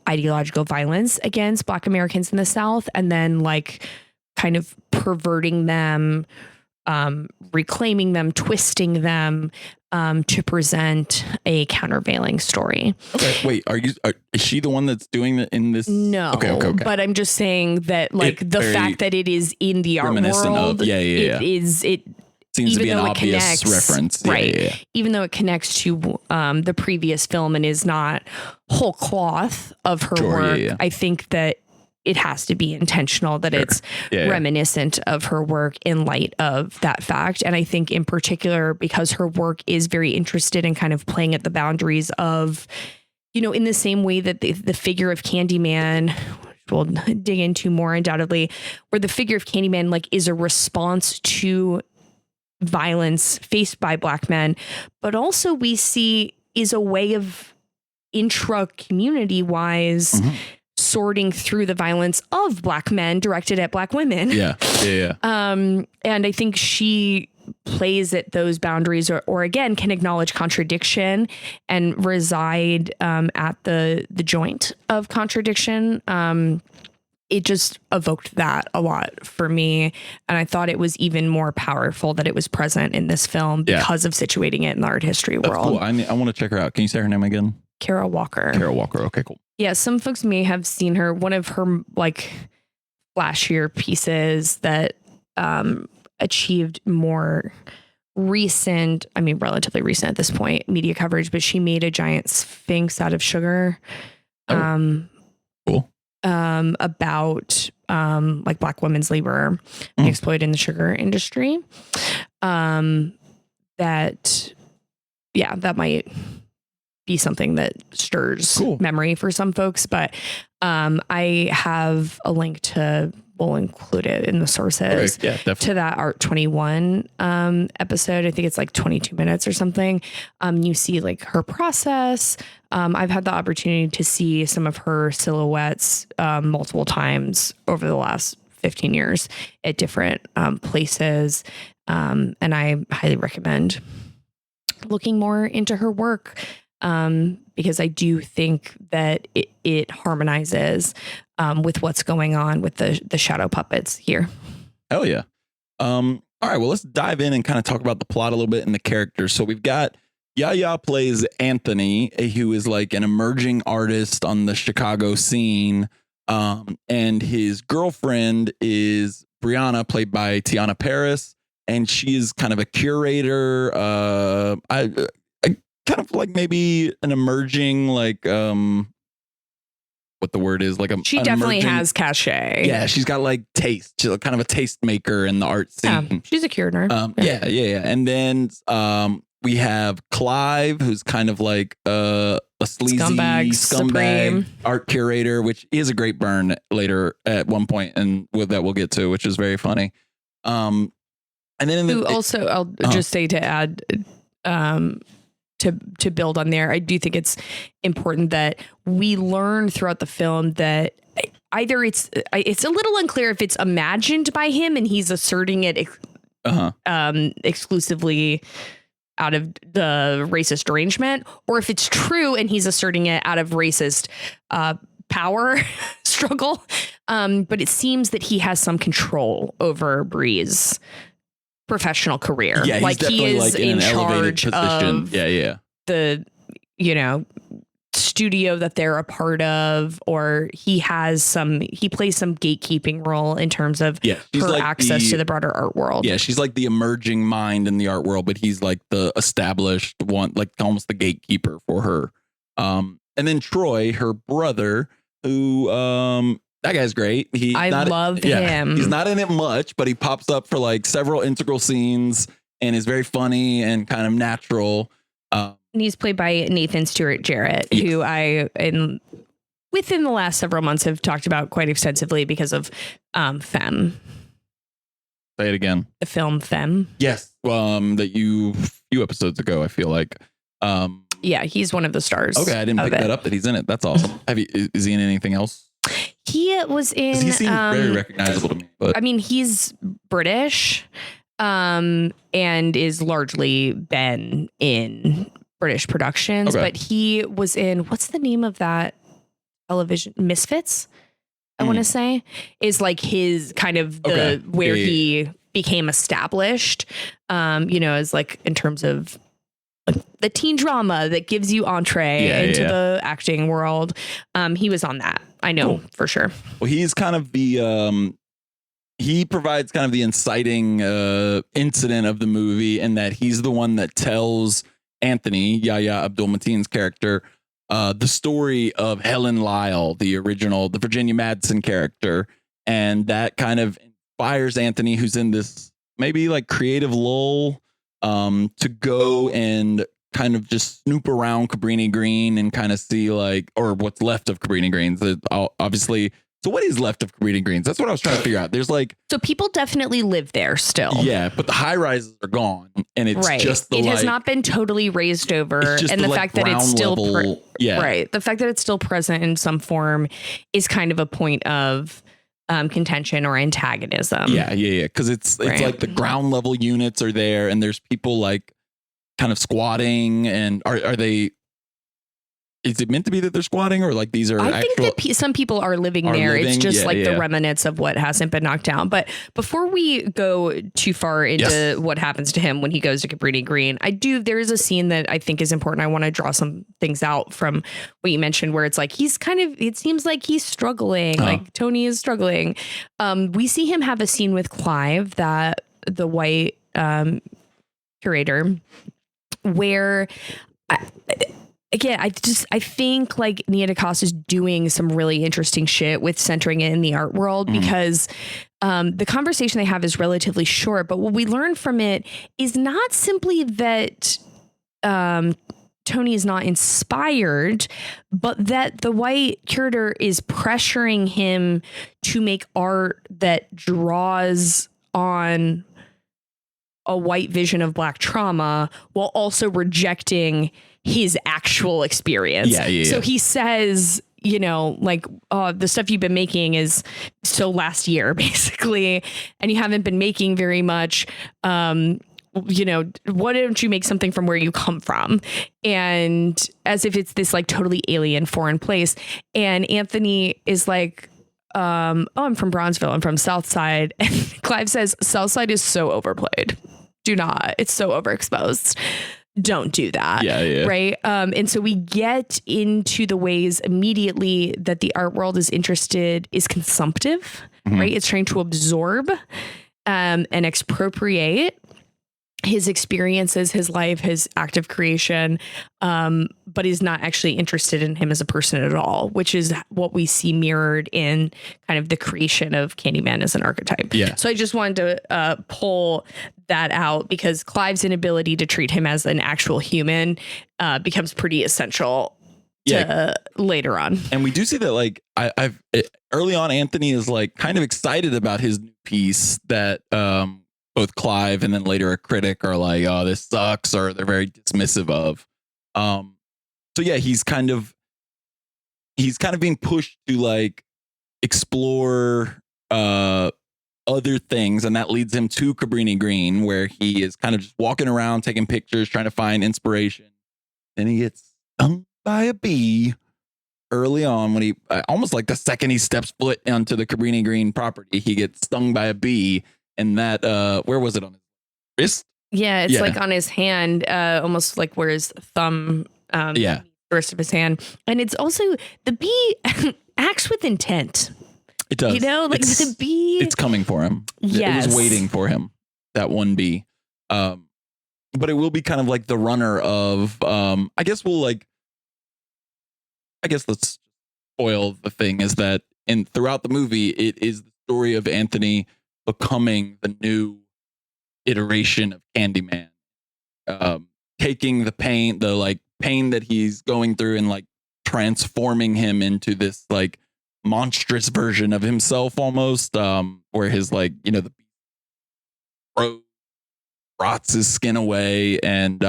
ideological violence against Black Americans in the South, and then kind of perverting them, reclaiming them, twisting them to present a countervailing story. Okay, wait, is she the one that's doing it in this? No, okay. But I'm just saying that the fact that it is in the art world, it seems to be an obvious reference. Right. Yeah. Even though it connects to the previous film and is not whole cloth of her work, I think that it has to be intentional, that it's reminiscent of her work in light of that fact. And I think in particular, because her work is very interested in kind of playing at the boundaries of, in the same way that the figure of Candyman, which we'll dig into more undoubtedly, where the figure of Candyman is a response to violence faced by Black men, but also we see is a way of intra-community wise sorting through the violence of Black men directed at Black women. Yeah. And I think she plays at those boundaries or again can acknowledge contradiction and reside at the joint of contradiction. It just evoked that a lot for me. And I thought it was even more powerful that it was present in this film because of situating it in the art history world. Cool. I want to check her out. Can you say her name again? Kara Walker. Kara Walker. Okay, cool. Yeah, some folks may have seen her. One of her flashier pieces that achieved more recent, relatively recent at this point, media coverage, but she made a giant sphinx out of sugar. Cool. About Black women's labor exploited in the sugar industry. That might be something that stirs memory for some folks, but I have a link to, we'll include it in the sources to that Art 21 episode. I think it's 22 minutes or something. You see her process. I've had the opportunity to see some of her silhouettes multiple times over the last 15 years at different places. And I highly recommend looking more into her work because I do think that it harmonizes with what's going on with the shadow puppets here. Hell yeah. All right, well, let's dive in and kind of talk about the plot a little bit and the characters. So we've got Yahya plays Anthony, who is an emerging artist on the Chicago scene. And his girlfriend is Brianna, played by Tiana Paris. And she is kind of a curator. Kind of maybe an emerging, what the word is, she definitely has cachet. Yeah, she's got taste. She's kind of a taste maker in the art scene. Yeah, she's a curator. Yeah. And then we have Clive, who's kind of a sleazy scumbag art curator, which is a great burn later at one point, and that we'll get to, which is very funny. And then I'll just say to add, to build on there, I do think it's important that we learn throughout the film that either it's a little unclear if it's imagined by him and he's asserting it exclusively out of the racist arrangement, or if it's true and he's asserting it out of racist power struggle. But it seems that he has some control over Bree's professional career. Yeah, like he is like in an elevated charge position. of the studio that they're a part of, or he plays some gatekeeping role in terms of her like access to the broader art world. Yeah, she's like the emerging mind in the art world, but he's like the established one, like almost the gatekeeper for her. And then Troy, her brother, who that guy's great. I love him. He's not in it much, but he pops up for like several integral scenes and is very funny and kind of natural. And he's played by Nathan Stewart Jarrett, who within the last several months have talked about quite extensively because of Femme. Say it again. The film Femme. Yes. That few episodes ago, I feel like. Yeah, he's one of the stars. Okay, I didn't pick that up that he's in it. That's awesome. Is he in anything else? He was in. He seems very recognizable to me. But I mean, he's British, and is largely been in British productions, but he was in, what's the name of that television? Misfits, I want to say, is like his kind of where he became established, as like in terms of the teen drama that gives you entree into the acting world. He was on that. I know for sure. Well, he's kind of the, he provides kind of the inciting incident of the movie, in that he's the one that tells Anthony, Yahya Abdul-Mateen's character, the story of Helen Lyle, the Virginia Madsen character. And that kind of inspires Anthony, who's in this maybe like creative lull, to go and kind of just snoop around Cabrini Green and kind of see or what's left of Cabrini Greens. Obviously. So what is left of Cabrini Greens? That's what I was trying to figure out. There's so people definitely live there still. Yeah, but the high rises are gone, and it's just it has not been totally raised over, and the fact that it's still the fact that it's still present in some form is kind of a point of contention or antagonism. Yeah, because it's like the ground level units are there, and there's people like kind of squatting, and are they? Is it meant to be that they're squatting, or like these are? I think that some people are living there. It's just the remnants of what hasn't been knocked down. But before we go too far into what happens to him when he goes to Cabrini Green, there is a scene that I think is important. I want to draw some things out from what you mentioned, where it's like it seems like he's struggling, like Tony is struggling. We see him have a scene with Clive, the white curator, where. Again, I think like Nia DaCosta is doing some really interesting shit with centering it in the art world, because the conversation they have is relatively short. But what we learn from it is not simply that Tony is not inspired, but that the white curator is pressuring him to make art that draws on a white vision of Black trauma while also rejecting his actual experience. So he says, the stuff you've been making is so last year, basically, and you haven't been making very much. Why don't you make something from where you come from? And as if it's this like totally alien foreign place. And Anthony is like, I'm from Bronzeville. I'm from Southside. And Clive says, Southside is so overplayed. Do not. It's so overexposed. Don't do that. Right. And so we get into the ways immediately that the art world is consumptive, right? It's trying to absorb and expropriate his experiences, his life, his active creation, but is not actually interested in him as a person at all, which is what we see mirrored in kind of the creation of Candyman as an archetype. So I just wanted to pull that out, because Clive's inability to treat him as an actual human becomes pretty essential to later on. And we do see that I've early on, Anthony is like kind of excited about his new piece that both Clive and then later a critic are like, oh, this sucks, or they're very dismissive of. So yeah, he's kind of being pushed to explore other things, and that leads him to Cabrini Green, where he is kind of just walking around taking pictures, trying to find inspiration. Then he gets stung by a bee early on when he almost like the second he steps foot onto the Cabrini Green property, he gets stung by a bee, and that where was it, on his wrist? Yeah, it's like on his hand, almost like where his thumb the rest of his hand. And it's also, the bee acts with intent. It does. You know, like the bee. It's coming for him. Yes. It was waiting for him, that one bee. But it will be kind of like the runner of, I guess let's spoil the thing, is that throughout the movie, it is the story of Anthony becoming the new iteration of Candyman. Taking the pain that he's going through and like transforming him into this like monstrous version of himself almost, where his like, you know, the rots his skin away, and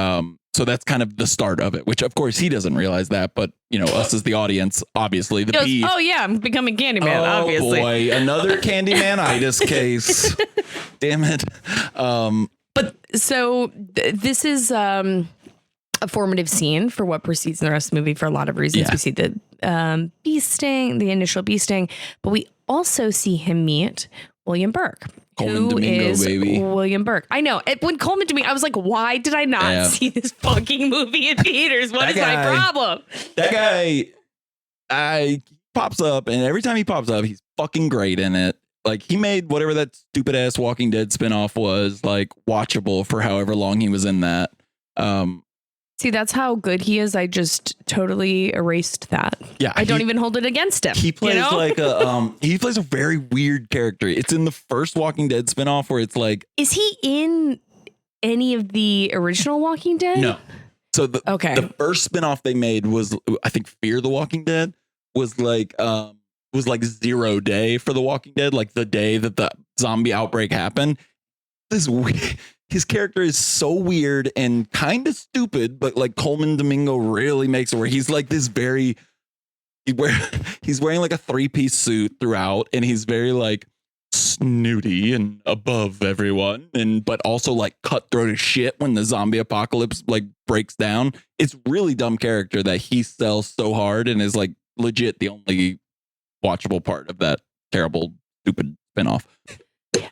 so that's kind of the start of it, which of course he doesn't realize that, but you know, us as the audience, obviously the bee. Oh yeah, I'm becoming Candyman. Obviously, boy, another Candymanitis case. Damn it. But so this is a formative scene for what precedes the rest of the movie for a lot of reasons. Yeah. We see the bee sting, the initial bee sting, but we also see him meet William Burke. Coleman Domingo, baby. William Burke. I know. When Coleman Domingo, I was like, why did I not see this fucking movie in theaters? What is my problem? That guy pops up, and every time he pops up, he's fucking great in it. Like, he made whatever that stupid ass Walking Dead spinoff was, like, watchable for however long he was in that. See, that's how good he is. I just totally erased that. Yeah, I don't even hold it against him. He plays like a he plays a very weird character. It's in the first Walking Dead spinoff where it's like, is he in any of the original Walking Dead? No. So the first spinoff they made was, I think, Fear the Walking Dead, was like 0 day for the Walking Dead, like the day that the zombie outbreak happened. His character is so weird and kind of stupid, but like Coleman Domingo really makes it where he's like this he's wearing like a 3-piece suit throughout, and he's very like snooty and above everyone, but also like cutthroat as shit when the zombie apocalypse like breaks down. It's really dumb character that he sells so hard and is like legit the only watchable part of that terrible, stupid spinoff.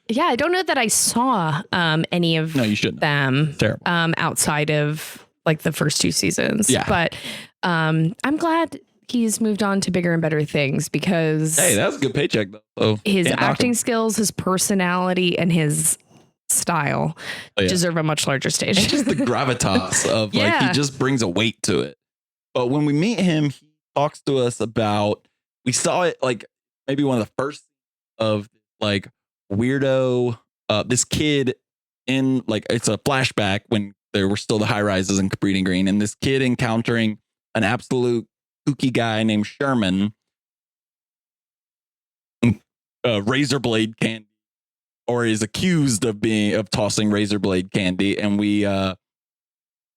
Yeah, I don't know that I saw any of them outside of like the first 2 seasons. Yeah. But I'm glad he's moved on to bigger and better things, because hey, that's a good paycheck though. So his acting skills, his personality, and his style deserve a much larger stage. And just the gravitas of like, he just brings a weight to it. But when we meet him, he talks to us about, we saw it like maybe one of the first of like weirdo, this kid in like, it's a flashback when there were still the high rises in Cabrini Green, and this kid encountering an absolute kooky guy named Sherman, razor blade candy, or is accused of tossing razor blade candy. And we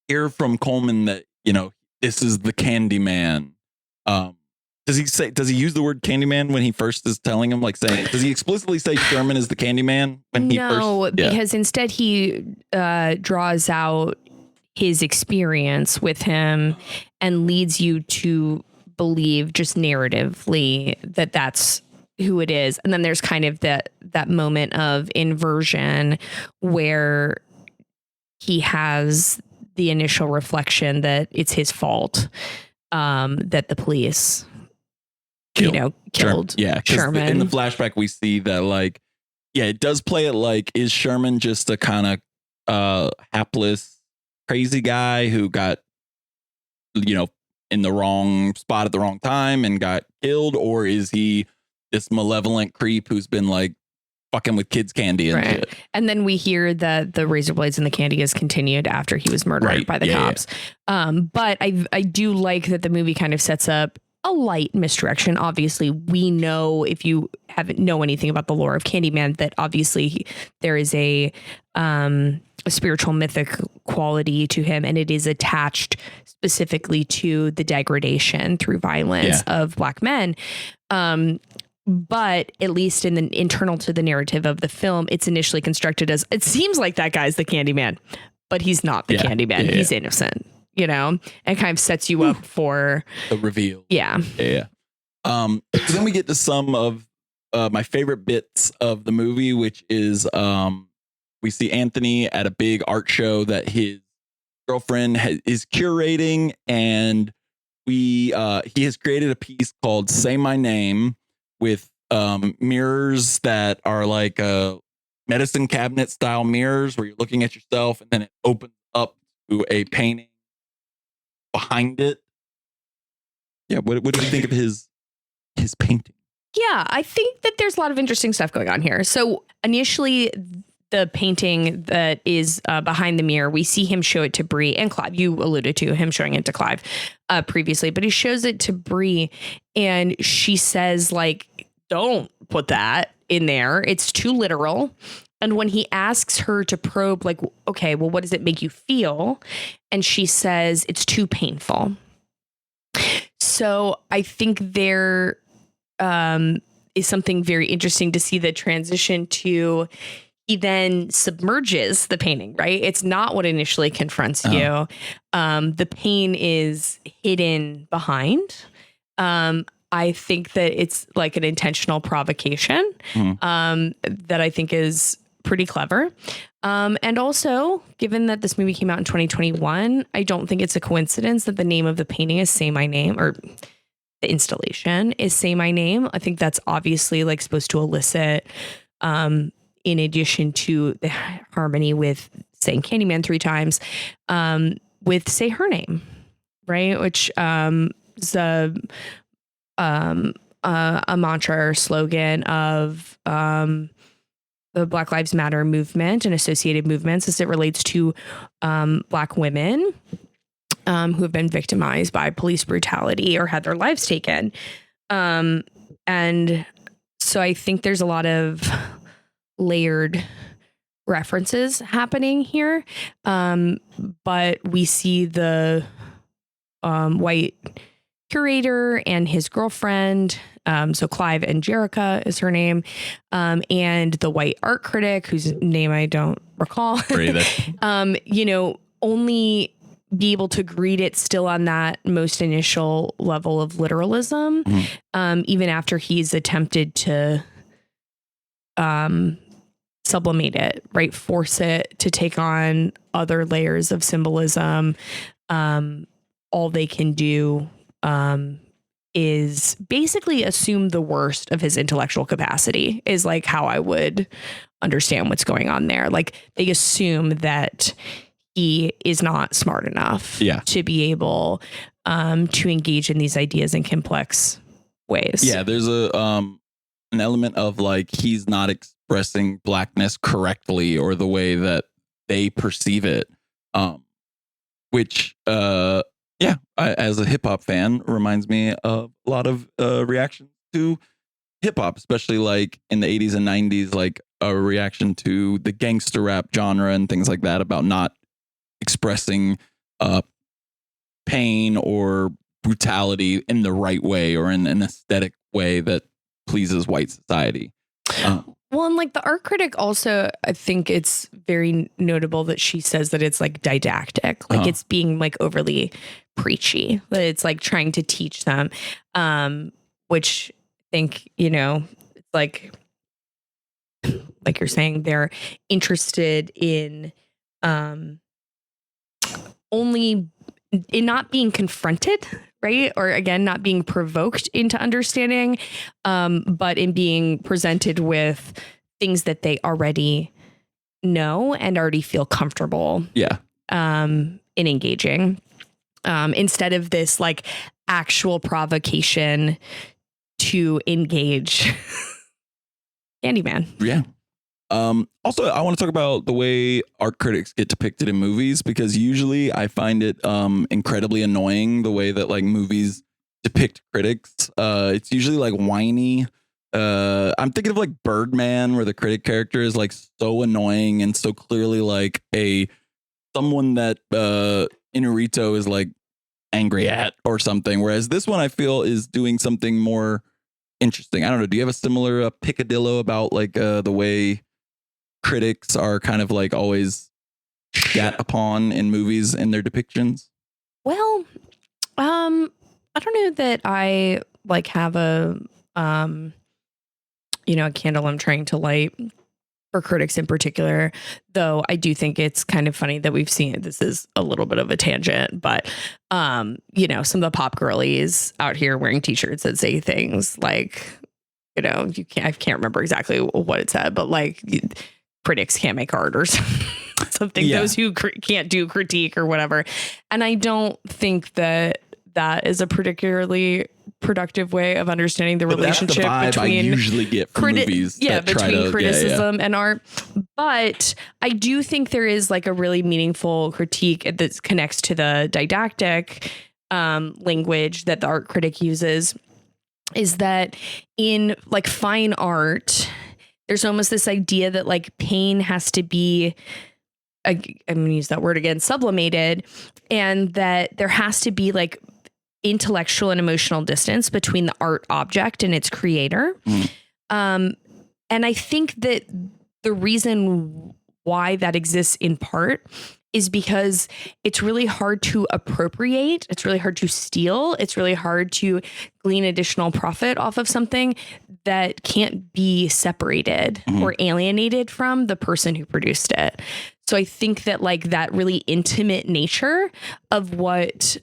hear from Coleman that, you know, this is the Candyman. Does he use the word Candyman when he first is telling him, like saying, does he explicitly say Sherman is the Candyman when he first? No, because instead he draws out his experience with him and leads you to believe just narratively that that's who it is. And then there's kind of that moment of inversion where he has the initial reflection that it's his fault, that the police killed Sherman. In the flashback, we see that, like, it does play it like, is Sherman just a kind of hapless, crazy guy who got, in the wrong spot at the wrong time and got killed? Or is he this malevolent creep who's been like fucking with kids' candy and shit? And then we hear that the razor blades and the candy is continued after he was murdered by the cops. But I do like that the movie kind of sets up a light misdirection. Obviously, we know, if you haven't know anything about the lore of Candyman, that obviously there is a spiritual mythic quality to him, and it is attached specifically to the degradation through violence of Black men. But at least in the internal to the narrative of the film, it's initially constructed as it seems like that guy's the Candyman, but he's not the Candyman. Yeah. He's innocent, and kind of sets you up for the reveal. Yeah. Yeah. So then we get to some of my favorite bits of the movie, which is we see Anthony at a big art show that his girlfriend is curating, and he has created a piece called "Say My Name" with mirrors that are like medicine cabinet style mirrors where you're looking at yourself, and then it opens up to a painting behind it. Yeah, what do you think of his painting? Yeah, I think that there's a lot of interesting stuff going on here. So initially, the painting that is behind the mirror, we see him show it to Bree and Clive. You alluded to him showing it to Clive previously, but he shows it to Bree, and she says, like, don't put that in there. It's too literal. And when he asks her to probe, like, okay, well, what does it make you feel? And she says, it's too painful. So I think there is something very interesting to see the transition to he then submerges the painting, right? It's not what initially confronts you. The pain is hidden behind. I think that it's like an intentional provocation that I think is pretty clever. And also, given that this movie came out in 2021, I don't think it's a coincidence that the name of the painting is Say My Name, or the installation is Say My Name. I think that's obviously like supposed to elicit, in addition to the harmony with saying Candyman 3 times, with Say Her Name, right? Which is a mantra or slogan of the Black Lives Matter movement and associated movements as it relates to Black women who have been victimized by police brutality or had their lives taken. And so I think there's a lot of layered references happening here. But we see the white curator and his girlfriend, so Clive and Jerica is her name, and the white art critic whose name I don't recall, only be able to greet it still on that most initial level of literalism, even after he's attempted to sublimate it, right? Force it to take on other layers of symbolism. All they can do is basically assume the worst of his intellectual capacity is like how I would understand what's going on there. Like they assume that he is not smart enough to be able to engage in these ideas in complex ways. Yeah, there's an element of like he's not expressing blackness correctly or the way that they perceive it, which as a hip hop fan reminds me of a lot of reactions to hip hop, especially like in the 80s and 90s, like a reaction to the gangster rap genre and things like that about not expressing pain or brutality in the right way or in an aesthetic way that pleases white society. Well, and like the art critic also, I think it's very notable that she says that it's like didactic, like it's being like overly preachy, that it's like trying to teach them, which I think, it's like you're saying, they're interested in only in not being confronted, right? Or again, not being provoked into understanding, but in being presented with things that they already know and already feel comfortable in engaging, instead of this like actual provocation to engage Candyman. Yeah. Also, I want to talk about the way art critics get depicted in movies, because usually I find it incredibly annoying the way that like movies depict critics. It's usually like whiny. I'm thinking of like Birdman, where the critic character is like so annoying and so clearly like someone that Inarito is like angry at or something. Whereas this one I feel is doing something more interesting. I don't know. Do you have a similar picadillo about like the way critics are kind of like always shat upon in movies and their depictions? Well, I don't know that I like have a a candle I'm trying to light for critics in particular, though I do think it's kind of funny that we've seen, this is a little bit of a tangent, but some of the pop girlies out here wearing t-shirts that say things like, I can't remember exactly what it said, but like critics can't make art or something. Yeah. Those who can't do critique or whatever. And I don't think that is a particularly productive way of understanding the relationship that's the vibe between I usually get from movies. Between criticism and art. But I do think there is like a really meaningful critique that connects to the didactic language that the art critic uses, is that in like fine art, there's almost this idea that like pain has to be, I'm going to use that word again, sublimated, and that there has to be like intellectual and emotional distance between the art object and its creator. And I think that the reason why that exists in part is because it's really hard to appropriate. It's really hard to steal. It's really hard to glean additional profit off of something that can't be separated or alienated from the person who produced it. So I think that like that really intimate nature of what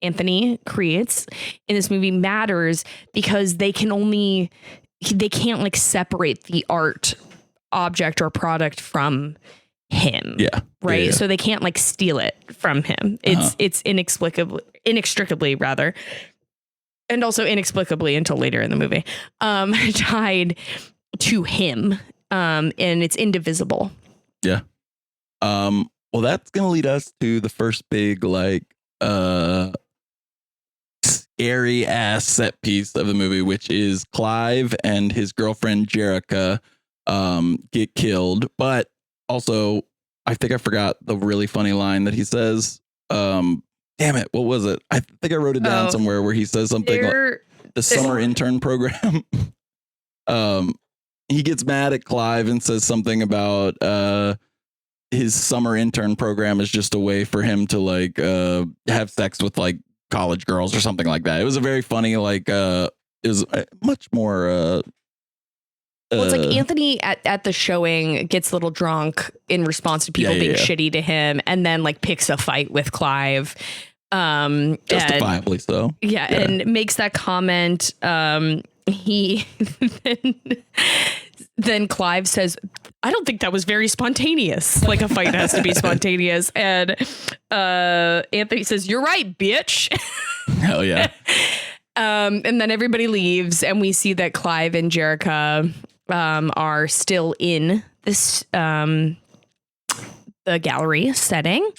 Anthony creates in this movie matters, because they can't like separate the art object or product from him. Yeah. Right. Yeah. So they can't like steal it from him. It's inexplicably rather. And also inexplicably until later in the movie, tied to him. And it's indivisible. Yeah. Well, that's going to lead us to the first big, like, scary ass set piece of the movie, which is Clive and his girlfriend Jerica get killed. But also, I think I forgot the really funny line that he says. Damn it, what was it? I think I wrote it down somewhere where he says something like the summer intern program. He gets mad at Clive and says something about his summer intern program is just a way for him to like have sex with like college girls or something like that. It was a very funny, like it was much more well, it's like Anthony at the showing gets a little drunk in response to people being shitty to him, and then like picks a fight with Clive. Justifiably so. Yeah, and makes that comment. He then Clive says, I don't think that was very spontaneous. Like a fight has to be spontaneous. And Anthony says, you're right, bitch. Hell yeah. And then everybody leaves, and we see that Clive and Jerica are still in this the gallery setting.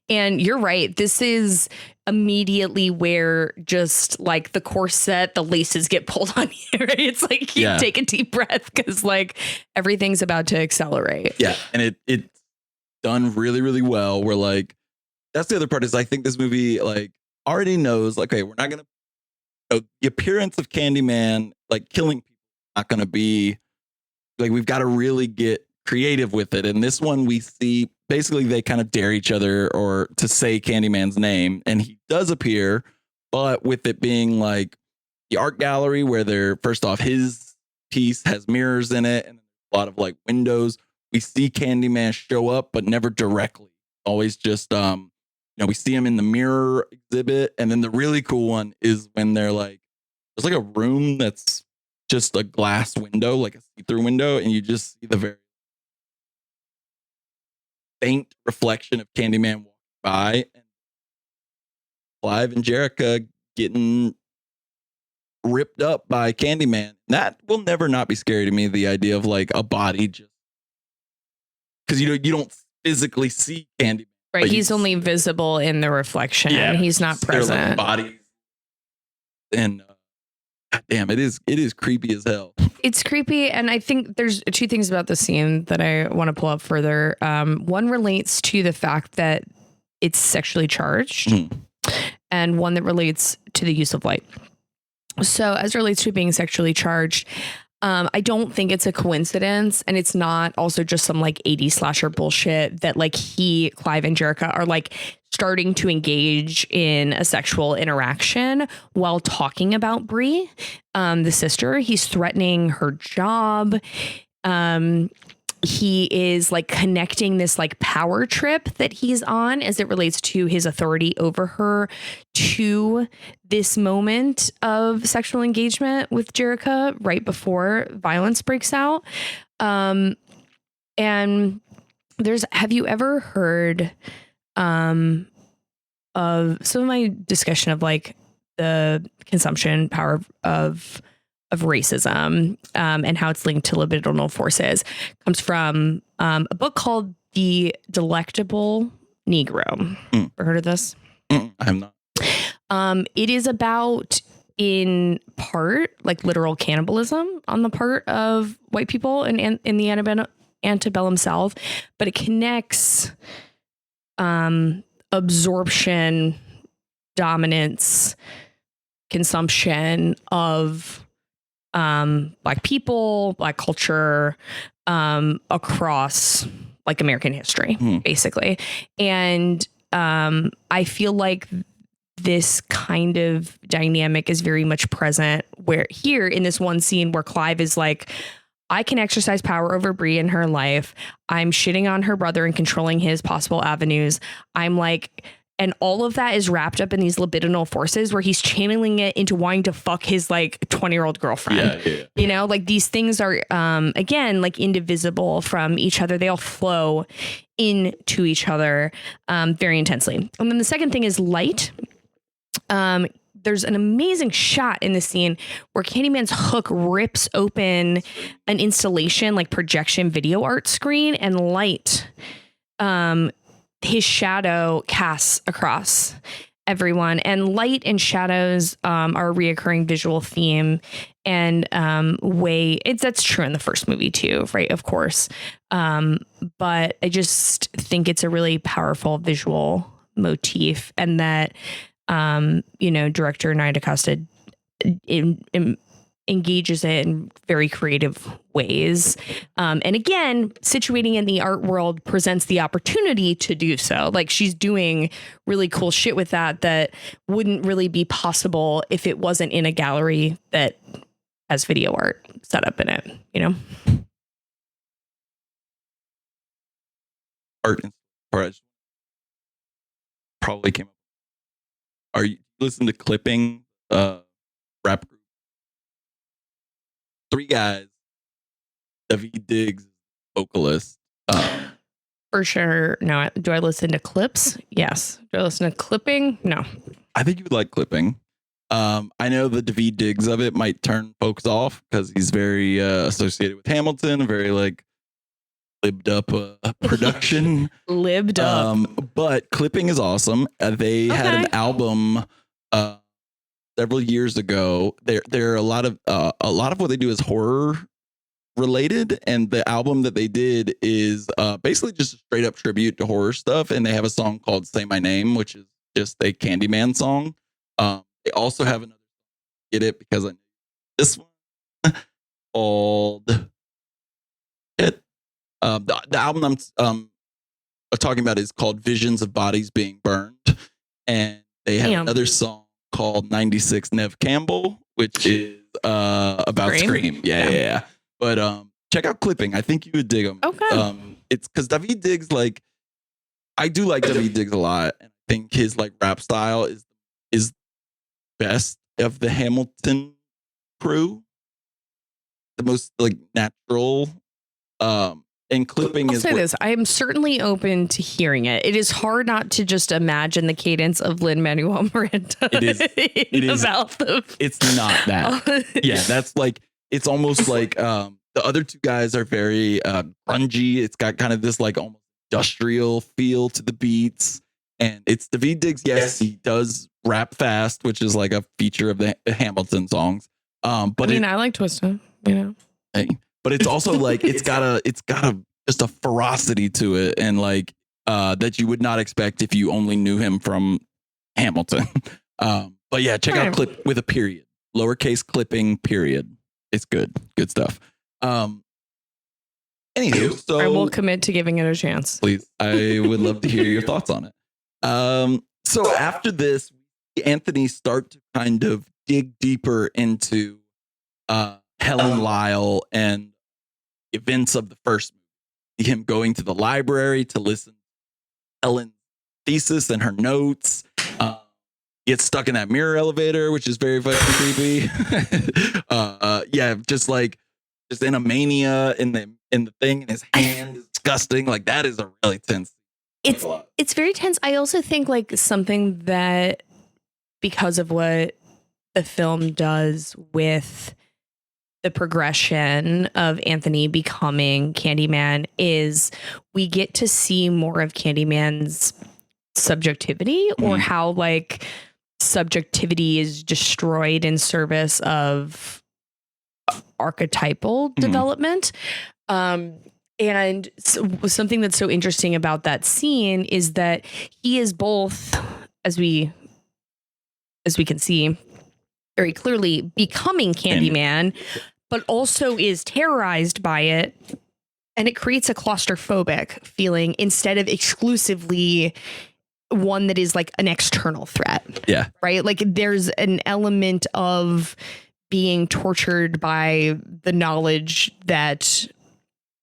And you're right. This is immediately where just like the corset, the laces get pulled on you. Right? It's like you take a deep breath because like everything's about to accelerate. Yeah. And it's done really, really well. We're like, that's the other part is I think this movie like already knows like, okay, we're not going to, the appearance of Candyman, like killing people, not going to be like, we've got to really get creative with it. And this one we see basically they kind of dare each other or to say Candyman's name, and he does appear, but with it being like the art gallery where they're first off his piece has mirrors in it and a lot of like windows. We see Candyman show up, but never directly. Always just we see him in the mirror exhibit, and then the really cool one is when they're like there's like a room that's just a glass window, like a see-through window, and you just see the very faint reflection of Candyman walking by, and Clive and Jerica getting ripped up by Candyman. That will never not be scary to me. The idea of like a body just because you don't physically see Candyman. Right, he's only visible in the reflection. Yeah, he's not present. Like bodies, and damn, it is creepy as hell. It's creepy, and I think there's two things about the scene that I want to pull up further. One relates to the fact that it's sexually charged, and one that relates to the use of light. So as it relates to being sexually charged, I don't think it's a coincidence, and it's not also just some like 80s slasher bullshit that like Clive and Jerica are like starting to engage in a sexual interaction while talking about Bree, the sister. He's threatening her job. He is like connecting this like power trip that he's on as it relates to his authority over her to this moment of sexual engagement with Jerica right before violence breaks out. And have you ever heard of some of my discussion of like the consumption power of racism and how it's linked to libidinal forces comes from a book called The Delectable Negro. Ever heard of this? I'm not. It is about, in part, like literal cannibalism on the part of white people in the antebellum South, but it connects absorption, dominance, consumption of Black people, Black culture, across like American history, basically. And I feel like this kind of dynamic is very much present where here in this one scene where Clive is like, I can exercise power over Bree in her life. I'm shitting on her brother and controlling his possible avenues. I'm like, and all of that is wrapped up in these libidinal forces where he's channeling it into wanting to fuck his like 20-year-old girlfriend. Yeah. You know, like these things are, again, like indivisible from each other. They all flow into each other very intensely. And then the second thing is light. There's an amazing shot in the scene where Candyman's hook rips open an installation, like projection video art screen, and light, his shadow casts across everyone. And light and shadows are a reoccurring visual theme and that's true in the first movie too, right? Of course. But I just think it's a really powerful visual motif, and that director Nia DaCosta engages it in very creative ways. And again, situating in the art world presents the opportunity to do so. Like she's doing really cool shit with that wouldn't really be possible if it wasn't in a gallery that has video art set up in it, you know? Art probably came up. Are you listening to Clipping, rap group? 3 guys. David Diggs, vocalist. For sure. No. Do I listen to Clips? Yes. Do I listen to Clipping? No. I think you would like Clipping. I know the David Diggs of it might turn folks off because he's very associated with Hamilton, very like libbed up production. Libbed up. But Clipping is awesome. They had an album several years ago. There are a lot of what they do is horror related, and the album that they did is basically just a straight up tribute to horror stuff. And they have a song called "Say My Name," which is just a Candyman song. They also have another, get it because I know this one called it. The album I'm talking about is called "Visions of Bodies Being Burned," and they have another song called 96 Nev Campbell, which is about Scream. Yeah. But check out Clipping. I think you would dig them. Okay. It's because David Diggs, like, I do like David Diggs a lot, and I think his like rap style is best of the Hamilton crew, the most like natural. And Clipping I'll say this. I am certainly open to hearing it. It is hard not to just imagine the cadence of Lin-Manuel Miranda. It is. It's not that. Yeah, that's like, it's almost like the other 2 guys are very grungy. It's got kind of this like almost industrial feel to the beats. And it's David Diggs. Yes, he does rap fast, which is like a feature of the Hamilton songs. But I like Twista, you know. Hey. But it's also like it's got a just a ferocity to it, and like that you would not expect if you only knew him from Hamilton. But yeah, check out Clip with a period. lowercase clipping period. It's good stuff. Anywho, so I will commit to giving it a chance. Please, I would love to hear your thoughts on it. So after this, Anthony start to kind of dig deeper into Helen Lyle and events of the first movie. Him going to the library to listen to Helen's thesis and her notes. Gets stuck in that mirror elevator, which is very fucking creepy. Just in a mania in the thing, and his hand is disgusting. Like, that is a really tense. It's very tense. I also think like something that, because of what the film does with the progression of Anthony becoming Candyman, is we get to see more of Candyman's subjectivity, or how like subjectivity is destroyed in service of archetypal development. And something that's so interesting about that scene is that he is both, as we can see very clearly, becoming Candyman, but also is terrorized by it. And it creates a claustrophobic feeling instead of exclusively one that is like an external threat. Yeah. Right. Like there's an element of being tortured by the knowledge that,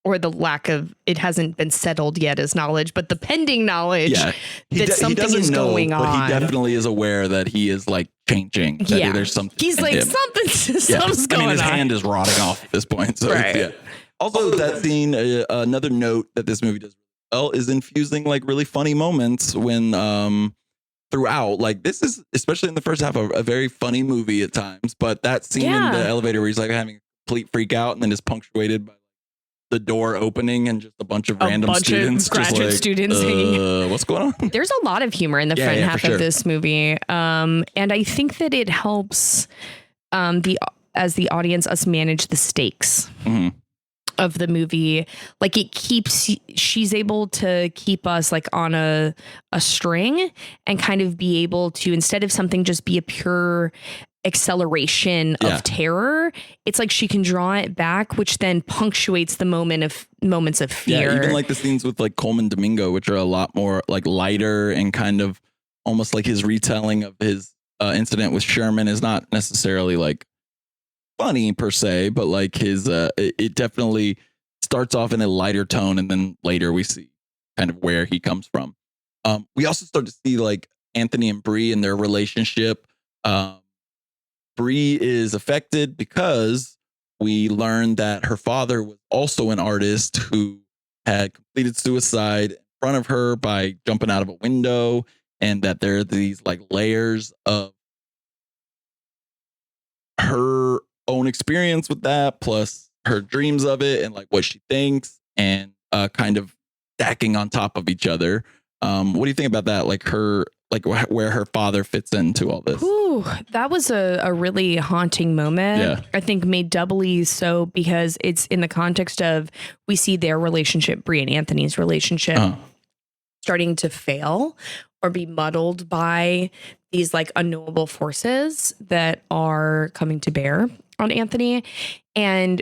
or the lack of, it hasn't been settled yet as knowledge, but the pending knowledge that something is going on. But he definitely is aware that he is like changing. That there's something. He's like, something's going on. His hand is rotting off at this point. So right. Also, that scene, another note that this movie does well is infusing like really funny moments when throughout. Like, this is, especially in the first half, a very funny movie at times. But that scene in the elevator where he's like having a complete freak out and then is punctuated by the door opening and just a bunch of random students, graduate students hanging. What's going on? There's a lot of humor in the front half of this movie, and I think that it helps as the audience us manage the stakes of the movie. Like, she's able to keep us like on a string and kind of be able to, instead of something just be a pure acceleration of terror, it's like she can draw it back, which then punctuates the moments of fear. Even like the scenes with like Coleman Domingo, which are a lot more like lighter and kind of almost like his retelling of his incident with Sherman is not necessarily like funny per se, but like his it definitely starts off in a lighter tone, and then later we see kind of where he comes from. We also start to see like Anthony and Bree and their relationship. Bree is affected because we learned that her father was also an artist who had completed suicide in front of her by jumping out of a window, and that there are these like layers of her own experience with that, plus her dreams of it and like what she thinks, and kind of stacking on top of each other. What do you think about that? Like where her father fits into all this? Ooh, that was a really haunting moment. Yeah. I think made doubly so because it's in the context of, we see their relationship, Bree and Anthony's relationship, starting to fail or be muddled by these like unknowable forces that are coming to bear on Anthony. And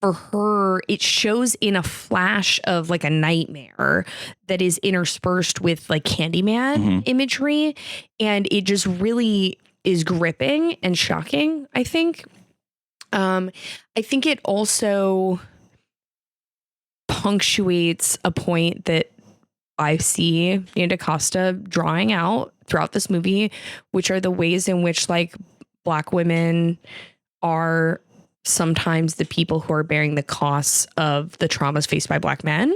for her, it shows in a flash of like a nightmare that is interspersed with like Candyman imagery. And it just really is gripping and shocking, I think. I think it also punctuates a point that I see Nia DaCosta drawing out throughout this movie, which are the ways in which like Black women are sometimes the people who are bearing the costs of the traumas faced by Black men.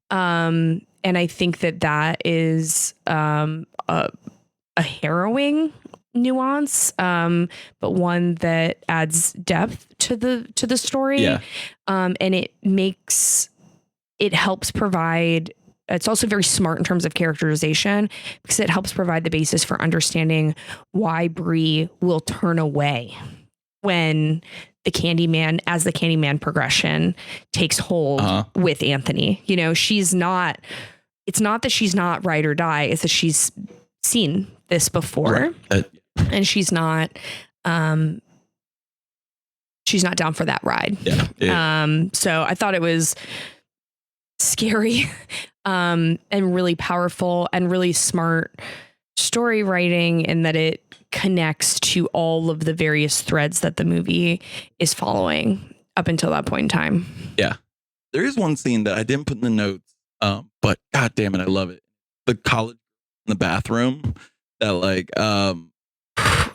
And I think that is a harrowing nuance, but one that adds depth to the story. Yeah. And it helps provide, it's also very smart in terms of characterization, because it helps provide the basis for understanding why Bree will turn away when the Candyman progression takes hold with Anthony. You know, it's not that she's not ride or die, it's that she's seen this before. Right. And she's not she's not down for that ride. Yeah. So I thought it was scary, and really powerful and really smart story writing, and that it connects to all of the various threads that the movie is following up until that point in time. Yeah. There is one scene that I didn't put in the notes, but god damn it, I love it. The college in the bathroom that like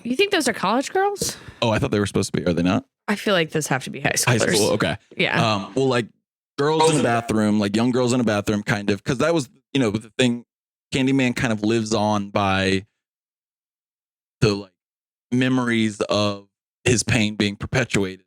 You think those are college girls? oh, I thought they were supposed to be. Are they not? I feel like those have to be high schoolers. High school, okay. Yeah. Well, like girls in a bathroom, like young girls in a bathroom, kind of, because that was, the thing. Candyman kind of lives on by the like memories of his pain being perpetuated.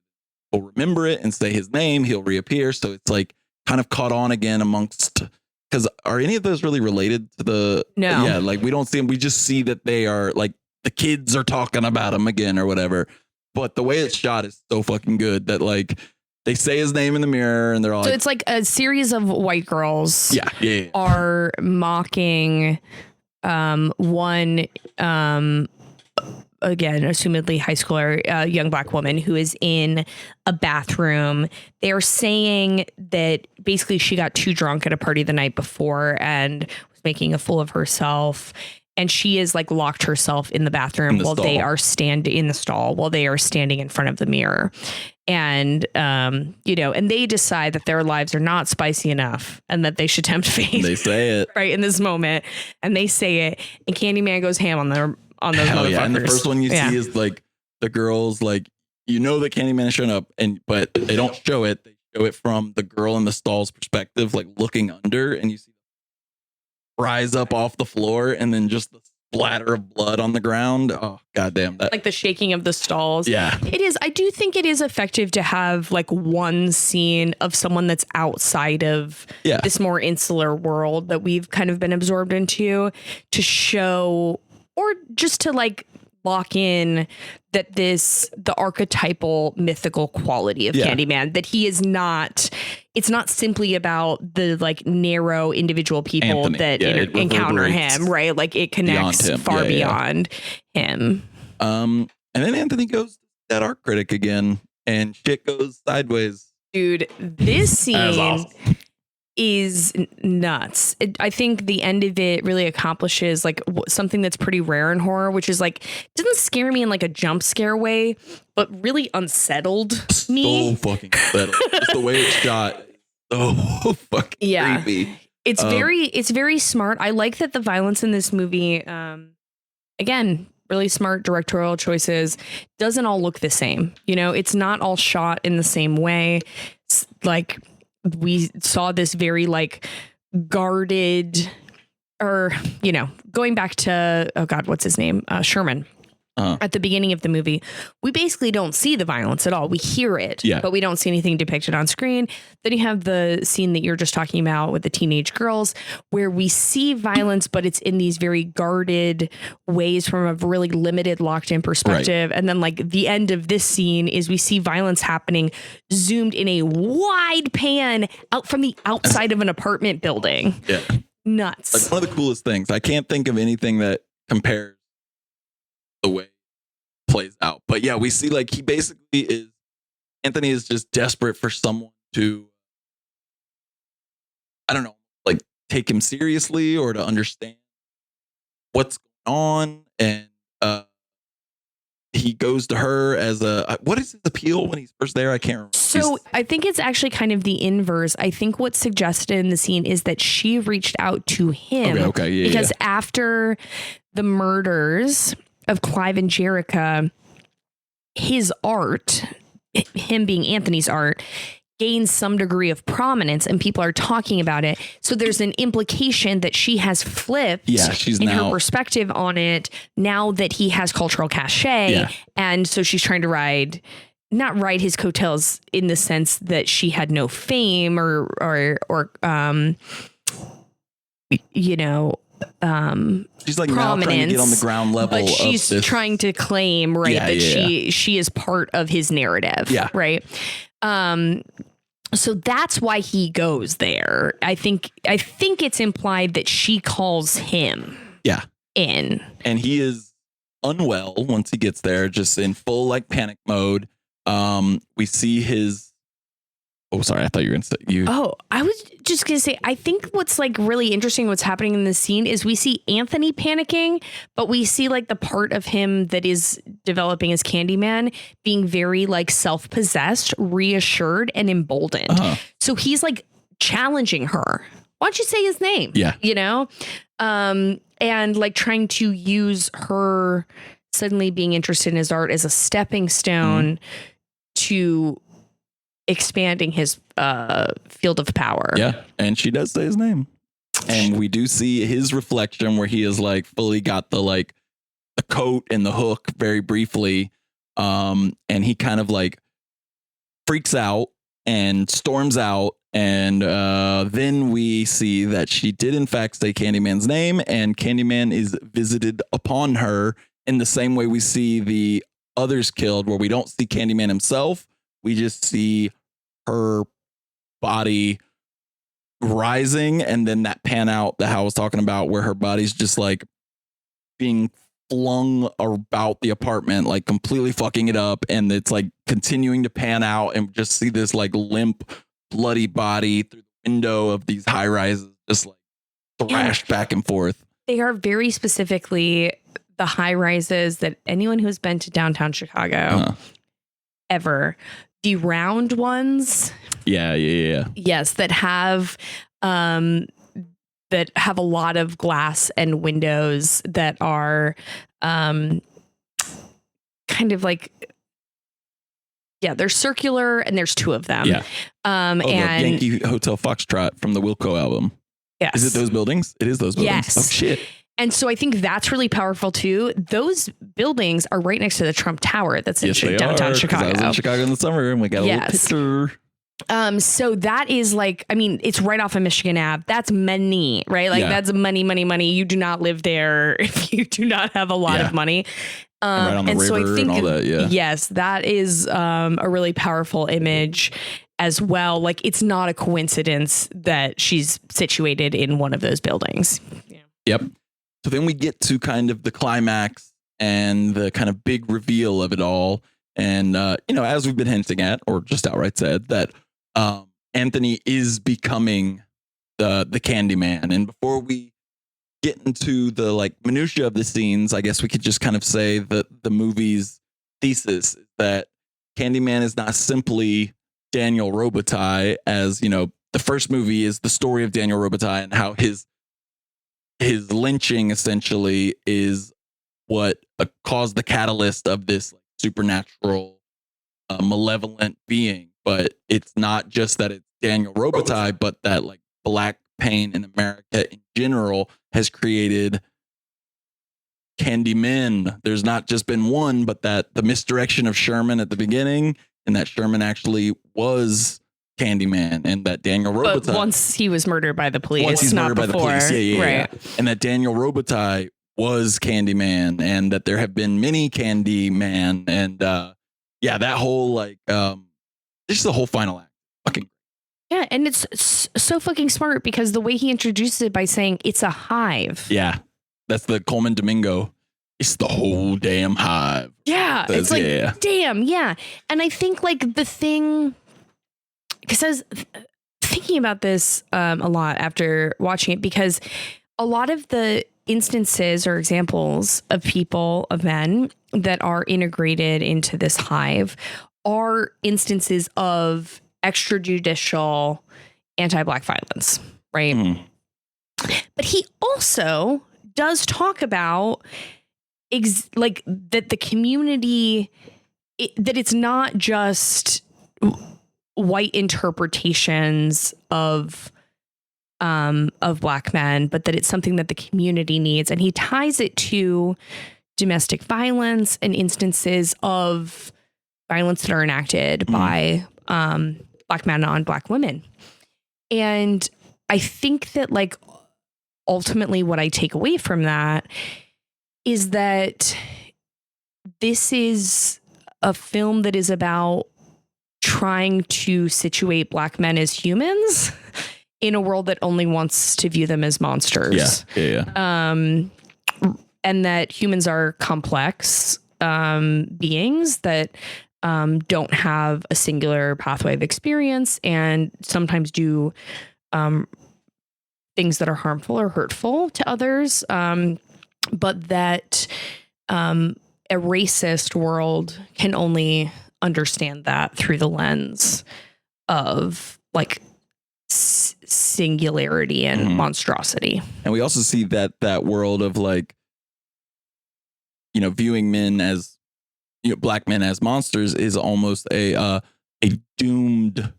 He'll remember it and say his name. He'll reappear. So it's like kind of caught on again amongst. Because are any of those really related to the? No. Yeah, like we don't see them. We just see that they are like the kids are talking about him again or whatever. But the way it's shot is so fucking good that like they say his name in the mirror and they're all. So like, it's like a series of white girls. Yeah. Are mocking one again, assumedly high schooler, young black woman who is in a bathroom. They are saying that basically she got too drunk at a party the night before and was making a fool of herself. And she is like locked herself in the bathroom while they are in the stall while they are standing in front of the mirror. And, and they decide that their lives are not spicy enough and that they should tempt fate. They say it right in this moment. And they say it. And Candyman goes ham on those motherfuckers. Yeah. And the first one you see is like the girls, like, that Candyman is showing up but they don't show it. They show it from the girl in the stall's perspective, like looking under, and you see rise up off the floor and then just the splatter of blood on the ground. Oh, goddamn. That, like the shaking of the stalls. Yeah. It is. I do think it is effective to have like one scene of someone that's outside of this more insular world that we've kind of been absorbed into to show, or just to like lock in that the archetypal mythical quality of Candyman, that he is not, it's not simply about the like narrow individual people that encounter him, right? Like it connects far beyond him. And then Anthony goes to that art critic again and shit goes sideways. Dude, this scene is nuts. I think the end of it really accomplishes like something that's pretty rare in horror, which is like, it doesn't scare me in like a jump scare way, but really unsettled me. So fucking unsettled. Just the way it's shot. So fucking creepy. It's very smart. I like that the violence in this movie, again, really smart directorial choices, doesn't all look the same. It's not all shot in the same way. It's like, we saw this very like guarded, or going back to what's his name, Sherman. At the beginning of the movie, we basically don't see the violence at all. We hear it, but we don't see anything depicted on screen. Then you have the scene that you're just talking about with the teenage girls, where we see violence, but it's in these very guarded ways from a really limited, locked in perspective. Right. And then like the end of this scene is we see violence happening zoomed in a wide pan out from the outside of an apartment building. Yeah. Nuts. Like one of the coolest things. I can't think of anything that compares the way it plays out. But yeah, we see like Anthony is just desperate for someone to, I don't know, like take him seriously or to understand what's going on. And he goes to her as what is his appeal when he's first there? I can't remember. So I think it's actually kind of the inverse. I think what's suggested in the scene is that she reached out to him. Okay. Yeah, because after the murders of Clive and Jerica, his art, him being Anthony's art, gains some degree of prominence and people are talking about it. So there's an implication that she has flipped her perspective on it now that he has cultural cachet. Yeah. And so she's trying to not ride his coattails in the sense that she had no fame or she's like now trying to get on the ground level, but she's trying to claim she is part of his narrative. Yeah. Right. So that's why he goes there. I think it's implied that she calls him. Yeah. In. And he is unwell once he gets there, just in full like panic mode. We see his. Oh, sorry. I thought you were going to say you. Oh, I was just going to say, I think what's like really interesting, what's happening in this scene is we see Anthony panicking, but we see like the part of him that is developing as Candyman being very like self-possessed, reassured, and emboldened. So he's like challenging her. Why don't you say his name? Yeah. You know? And like trying to use her suddenly being interested in his art as a stepping stone to expanding his field of power. Yeah. And she does say his name. And we do see his reflection where he is like fully got the like the coat and the hook very briefly. And he kind of like freaks out and storms out. And then we see that she did in fact say Candyman's name, and Candyman is visited upon her in the same way we see the others killed, where we don't see Candyman himself. We just see her body rising, and then that pan out that Hal was talking about, where her body's just like being flung about the apartment, like completely fucking it up, and it's like continuing to pan out, and just see this like limp, bloody body through the window of these high rises, just like thrashed back and forth. They are very specifically the high rises that anyone who's been to downtown Chicago ever. The round ones. Yeah. Yes, that have a lot of glass and windows that are kind of like, they're circular, and there's two of them. Yeah. And the Yankee Hotel Foxtrot from the Wilco album. Yes. Is it those buildings? It is those buildings. Yes. Oh shit. And so I think that's really powerful too. Those buildings are right next to the Trump Tower that's in downtown Chicago. I was in Chicago in the summer, and we got a little picture. So that is like, I mean, it's right off of Michigan Ave. That's money, right? Like that's money. You do not live there if you do not have a lot of money. Right on the river, so I think and all that. Yeah. Yes, that is a really powerful image as well. Like, it's not a coincidence that she's situated in one of those buildings. Yeah. Yep. So then we get to kind of the climax and the kind of big reveal of it all. And, as we've been hinting at, or just outright said, that Anthony is becoming the Candyman. And before we get into the like minutia of the scenes, I guess we could just kind of say that the movie's thesis is that Candyman is not simply Daniel Robitaille, as, the first movie is the story of Daniel Robitaille and how his lynching essentially is what caused the catalyst of this supernatural, malevolent being. But it's not just that it's Daniel Robitaille, but that like black pain in America in general has created Candymen. There's not just been one, but that the misdirection of Sherman at the beginning, and that Sherman actually was Candyman, and that Daniel Robitaille. But once he was murdered by the police, once he's murdered by the police, right. And that Daniel Robitaille was Candyman, and that there have been many Candyman, and that whole like just the whole final act, fucking. Yeah, and it's so fucking smart because the way he introduces it by saying it's a hive. Yeah, that's the Coleman Domingo. It's the whole damn hive. Yeah, it's like damn, yeah, and I think like the thing. Because I was thinking about this a lot after watching it, because a lot of the instances or examples of people, of men that are integrated into this hive are instances of extrajudicial anti-Black violence, right? Mm. But he also does talk about like that the community, that it's not just white interpretations of Black men, but that it's something that the community needs. And he ties it to domestic violence and instances of violence that are enacted by Black men on Black women. And I think that like ultimately what I take away from that is that this is a film that is about trying to situate Black men as humans in a world that only wants to view them as monsters. Yeah. and that humans are complex beings that don't have a singular pathway of experience and sometimes do things that are harmful or hurtful to others. But that a racist world can only understand that through the lens of like singularity and monstrosity. And we also see that world of like, viewing men as, black men as monsters is almost a doomed,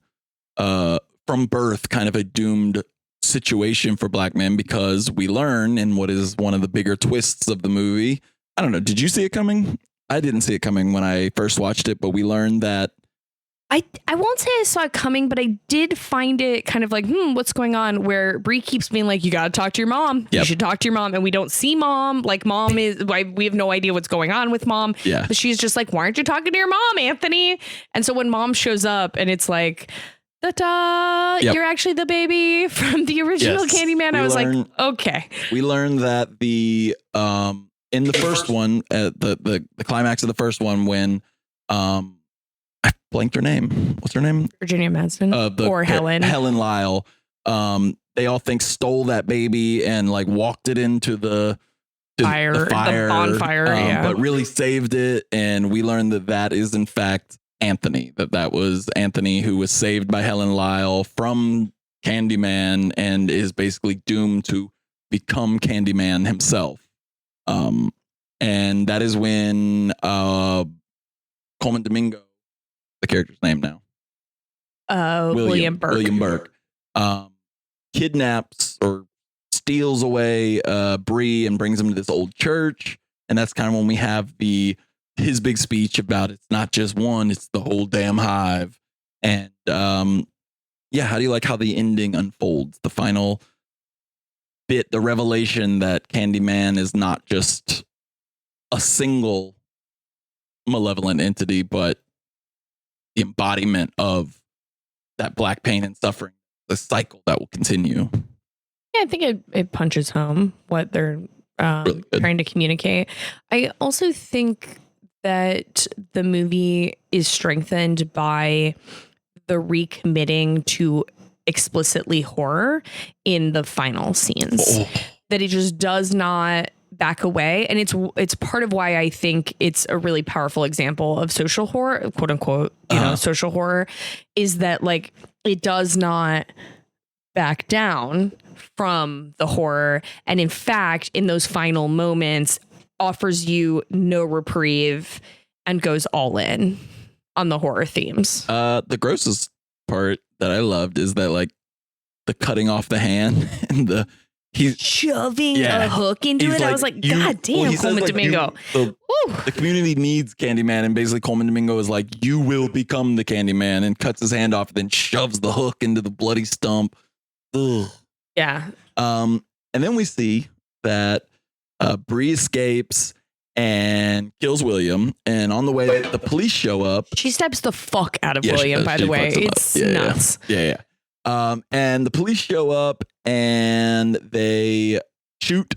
from birth, kind of a doomed situation for black men, because we learn in what is one of the bigger twists of the movie. I don't know. Did you see it coming? I didn't see it coming when I first watched it, but we learned that. I won't say I saw it coming, but I did find it kind of like, what's going on? Where Bree keeps being like, you got to talk to your mom. Yep. You should talk to your mom. And we don't see mom. Like mom we have no idea what's going on with mom. Yeah. But she's just like, why aren't you talking to your mom, Anthony? And so when mom shows up and it's like, ta-da, you're actually the baby from the original Candyman. I was like, okay. We learned that in the first one, the climax of the first one, when I blanked her name. What's her name? Virginia Madsen or Helen. Helen Lyle. They all think stole that baby and like walked it into the bonfire, but really saved it. And we learned that is in fact Anthony. That was Anthony who was saved by Helen Lyle from Candyman and is basically doomed to become Candyman himself. And that is when Coleman Domingo, the character's name now, William Burke, kidnaps or steals away Bree and brings him to this old church. And that's kind of when we have his big speech about it's not just one, it's the whole damn hive. And how do you like how the ending unfolds? The final bit, the revelation that Candyman is not just a single malevolent entity, but the embodiment of that black pain and suffering, the cycle that will continue. Yeah, I think it punches home what they're really trying to communicate. I also think that the movie is strengthened by the recommitting to explicitly horror in the final scenes. That it just does not back away, and it's part of why I think it's a really powerful example of social horror, quote unquote, social horror, is that like it does not back down from the horror, and in fact in those final moments offers you no reprieve and goes all in on the horror themes. The grossest part that I loved is that like the cutting off the hand and he's shoving a hook into it. Like, I was like, God damn, Coleman Domingo. The community needs Candyman, and basically Coleman Domingo is like, you will become the Candyman, and cuts his hand off, then shoves the hook into the bloody stump. Ugh. Yeah. And then we see that Bree escapes and kills William, and on the way the police show up. She stabs the fuck out of William, by the way. It's nuts. Yeah. And the police show up and they shoot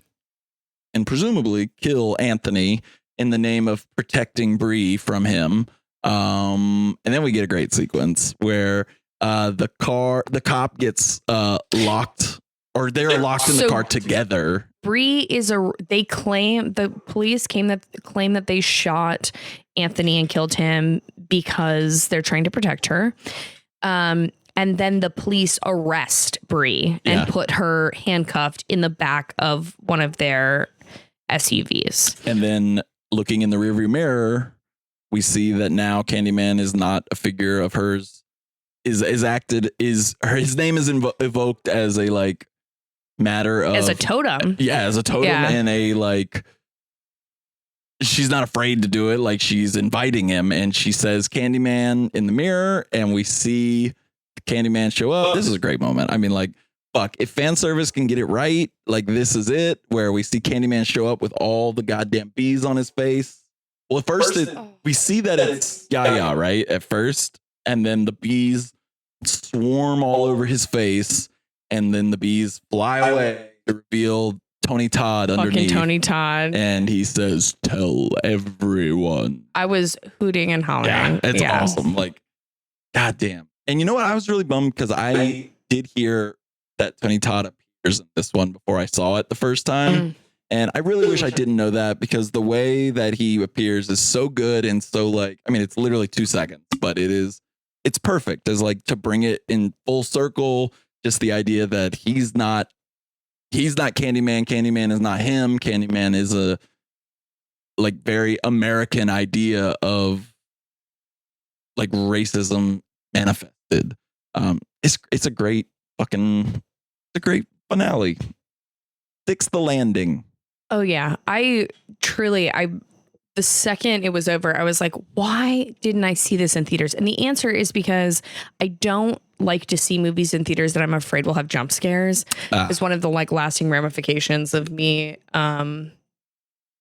and presumably kill Anthony in the name of protecting Bree from him. And then we get a great sequence where the cop gets locked, or they're locked in the car together. Bree the police claim that they shot Anthony and killed him because they're trying to protect her. And then the police arrest Bree and put her handcuffed in the back of one of their SUVs. And then looking in the rearview mirror, we see that now Candyman is not a figure of hers. His name is evoked as a like matter of as a totem. Yeah, as a totem, and a like. She's not afraid to do it. Like she's inviting him, and she says Candyman in the mirror, and we see Candyman show up. This is a great moment. I mean, like, fuck, if fan service can get it right, like this is it, where we see Candyman show up with all the goddamn bees on his face. Well, at first we see that it's Yaya, right? At first, and then the bees swarm all over his face, and then the bees fly away to reveal Tony Todd Fucking underneath. Tony Todd. And he says, "Tell everyone." I was hooting and hollering. Yeah, it's awesome. Like, goddamn. And you know what? I was really bummed because I did hear that Tony Todd appears in this one before I saw it the first time. And I really wish I didn't know that, because the way that he appears is so good and so, like, I mean, it's literally 2 seconds, but it's perfect as, like, to bring it in full circle. Just the idea that he's not Candyman. Candyman is not him. Candyman is a, like, very American idea of, like, racism manifested. It's a great finale. Sticks the landing. Oh yeah. The second it was over, I was like, why didn't I see this in theaters? And the answer is because I don't like to see movies in theaters that I'm afraid will have jump scares. It's one of the, like, lasting ramifications of me having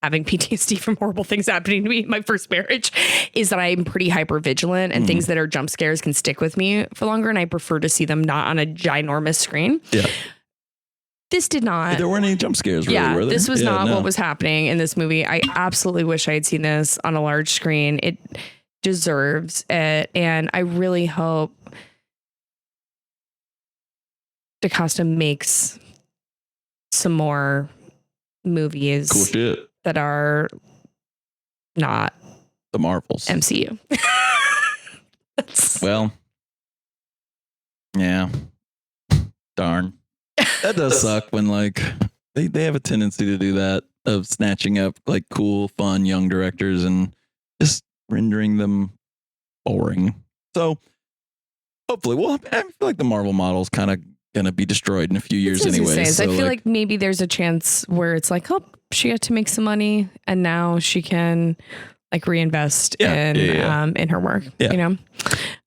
PTSD from horrible things happening to me in my first marriage, is that I'm pretty hyper vigilant, and things that are jump scares can stick with me for longer, and I prefer to see them not on a ginormous screen. Yeah. This did not. There weren't any jump scares, really, were there? This was not what was happening in this movie. I absolutely wish I had seen this on a large screen. It deserves it. And I really hope DaCosta makes some more movies Cool shit. that are not The Marvels. MCU. Well, yeah. Darn. That does suck when, like, they have a tendency to do that, of snatching up, like, cool, fun young directors and just rendering them boring. So hopefully, well, I feel like the Marvel model is kind of gonna be destroyed in a few years anyway. So I feel like maybe there's a chance where it's like, oh, she had to make some money and now she can, like, reinvest in her work. Yeah. You know.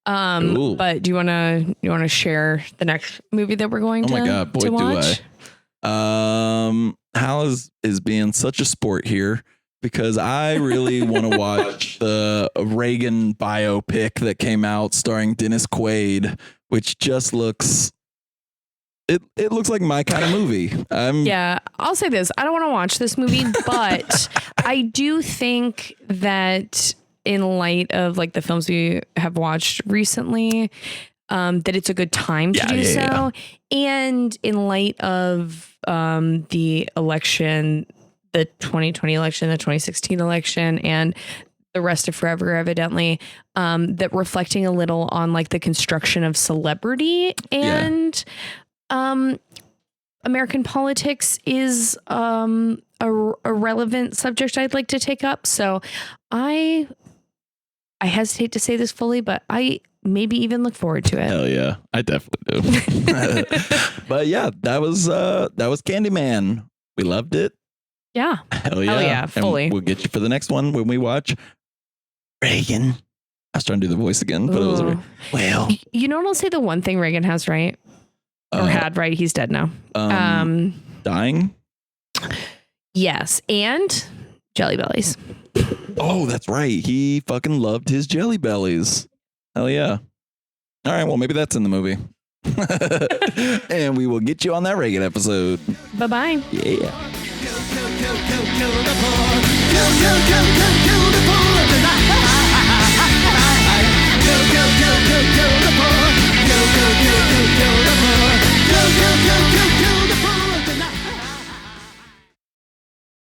But do you want to share the next movie that we're going to watch? Oh my God, boy, do I. Hal is being such a sport here, because I really want to watch the Reagan biopic that came out starring Dennis Quaid, which just looks, it looks like my kind of movie. Yeah, I'll say this. I don't want to watch this movie, but I do think that in light of, like, the films we have watched recently, that it's a good time to do so. Yeah. And in light of the election, the 2020 election, the 2016 election, and the rest of forever, evidently, that reflecting a little on, like, the construction of celebrity and American politics is a relevant subject I'd like to take up. So I hesitate to say this fully, but I maybe even look forward to it. Hell yeah, I definitely do. But yeah, that was Candyman. We loved it. Yeah. Hell yeah. Hell yeah, fully. And we'll get you for the next one when we watch Reagan. I was trying to do the voice again, but it was well. You know what? I'll say the one thing Reagan has right, or had right. He's dead now. Dying. Yes, and Jelly Bellies. Oh, that's right. He fucking loved his Jelly Bellies. Hell yeah. All right, well, maybe that's in the movie. And we will get you on that Reagan episode. Bye-bye. Yeah. Go,